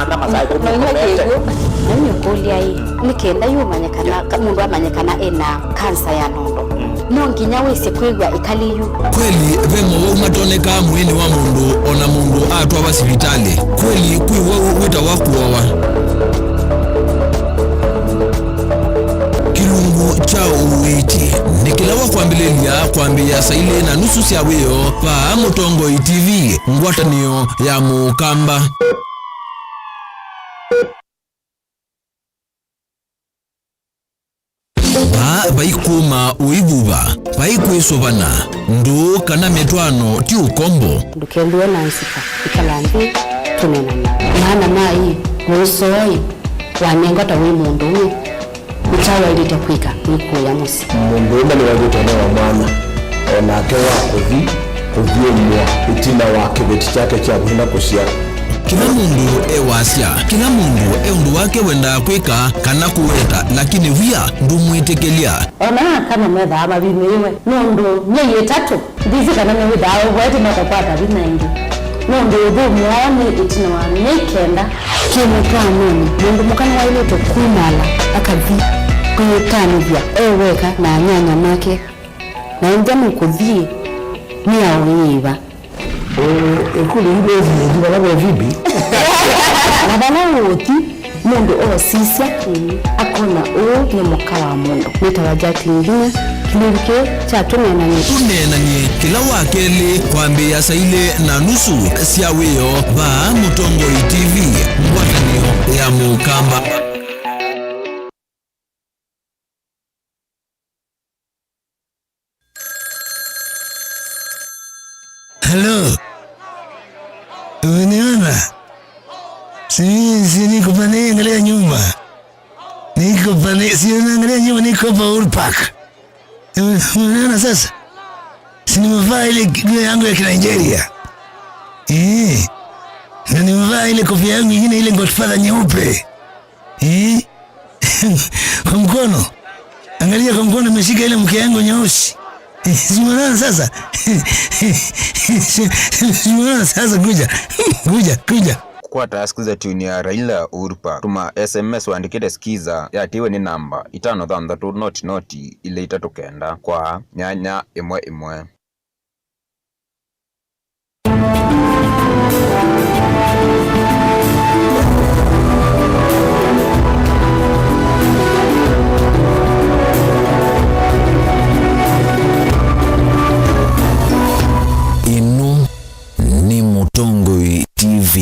na masai ko nani kulia hii nikenda yumanyekana mundu amanyekana ena kansa ya nondo no nginya wese kwigwa ikaliyu kweli vemo umatoneka mwini wa mundu ona mundu atwa basibitali kweli kwiwa wita wakuowa kilungu cha uwiti nikilawa kwambia saile na nusu cia wiyo pa Mutongo TV ngwatanio ya mukamba baikuma uibuba baikwisubana ndu kana metwano ti ukombo ndukendwe na nsika ikalambi tunenana maana mai musoi wanengota we mundu we utawa ilita kwika nikuya musi mundu enda ni wagutana wa mwana onake wa kuthi umwa itina wa kibeti chake cha kuhinda kusia kila mundu ewasya kila mundu eundu wake wenda kwika kana kuweta lakini via ndumwitekelia ona kama metha amabimiwe nundu nyeye tatu ndizi kana mwitha wete nakapata binaingi nundu muone itina wa nikenda kimeka nini mundu mukana wa ile to kumala akavi kutanivya eweka na nyanya make na injamu kuvi ni awiva ekuli ile ziba labo vibi na bana woti mundu osisya akona ni mukala mundu nitawajati ngina kilike cha tunenanye kila wakeli kwambia saile na nusu cia wiyo ba Mutongo TV ngwatanio ya mukamba. Hello. Uniona? Si niko pale angalia nyumba. Niko pale si unaangalia nyumba niko pa Urpak. Unaona sasa? Si nimevaa ile nguo yangu ya Nigeria. Na nimevaa ile kofia yangu nyingine ile Godfather nyeupe. Kwa mkono. Angalia kwa mkono nimeshika ile mke yangu nyeusi. Simona sasa. Simona sasa kuja. Kwa taskiza tuni ya Raila Urpa. Tuma SMS waandikite skiza ya tiwe ni namba 533 ile itatokenda kwa nyanya imwe. Inu ni Mutongo TV.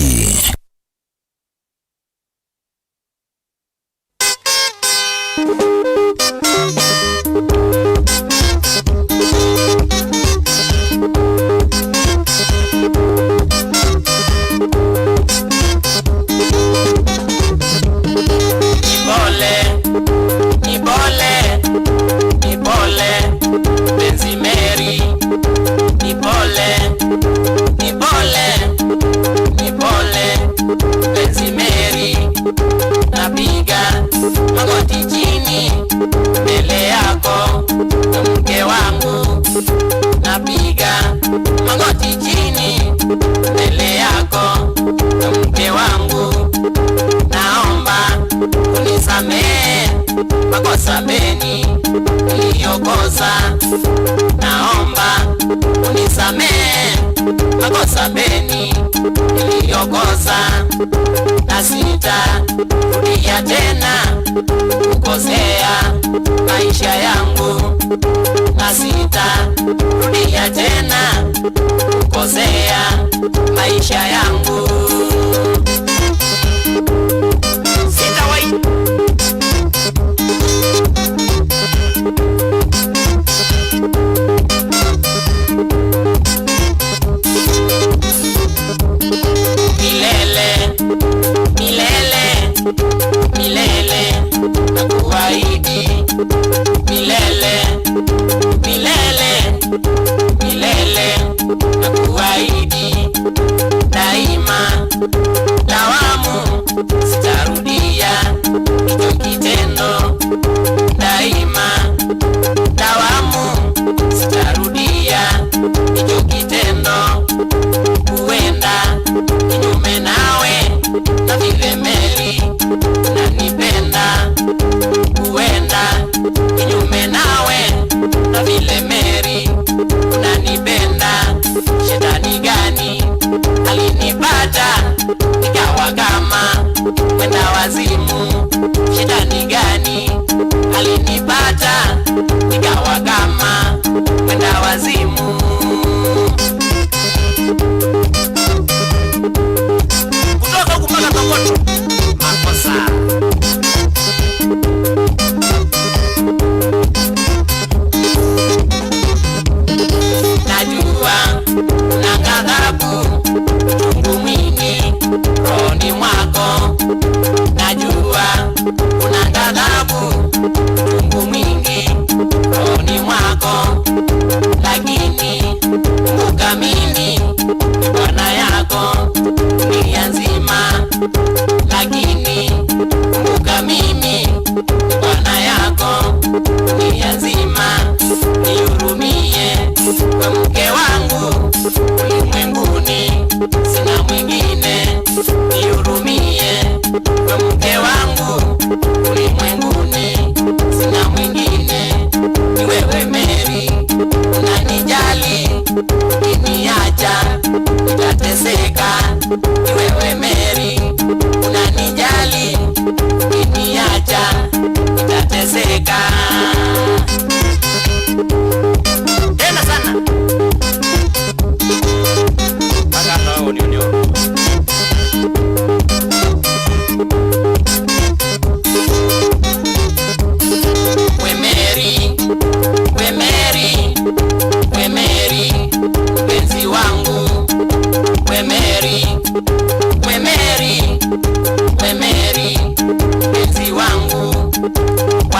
Sabeni niliyokosa, naomba unisamehe makosa beni niliyokosa, na sitarudia tena kukosea maisha yangu, na sitarudia tena kukosea maisha yangu. Daima dawamu sitarudia shida ni gani alinipata nikawa kama mwenda wazimu. Kutoka kupaka Tokoto makosa. Najua na ghadhabu chungu mwingi rohoni mwako. Najua una ghadhabu chungu mwingi rohoni mwako, lakini kumbuka mimi ni Bwana yako dunia nzima. Lakini kumbuka mimi ni Bwana yako dunia nzima. Nihurumie we mke wangu ulimwenguni, sina mwingine. Nihurumie we mke wangu ulimwenguni, sina mwingine. Ni wewe Mary, unanijali, ukiniacha nitateseka. Ni wewe Mary, unanijali, ukiniacha nitateseka.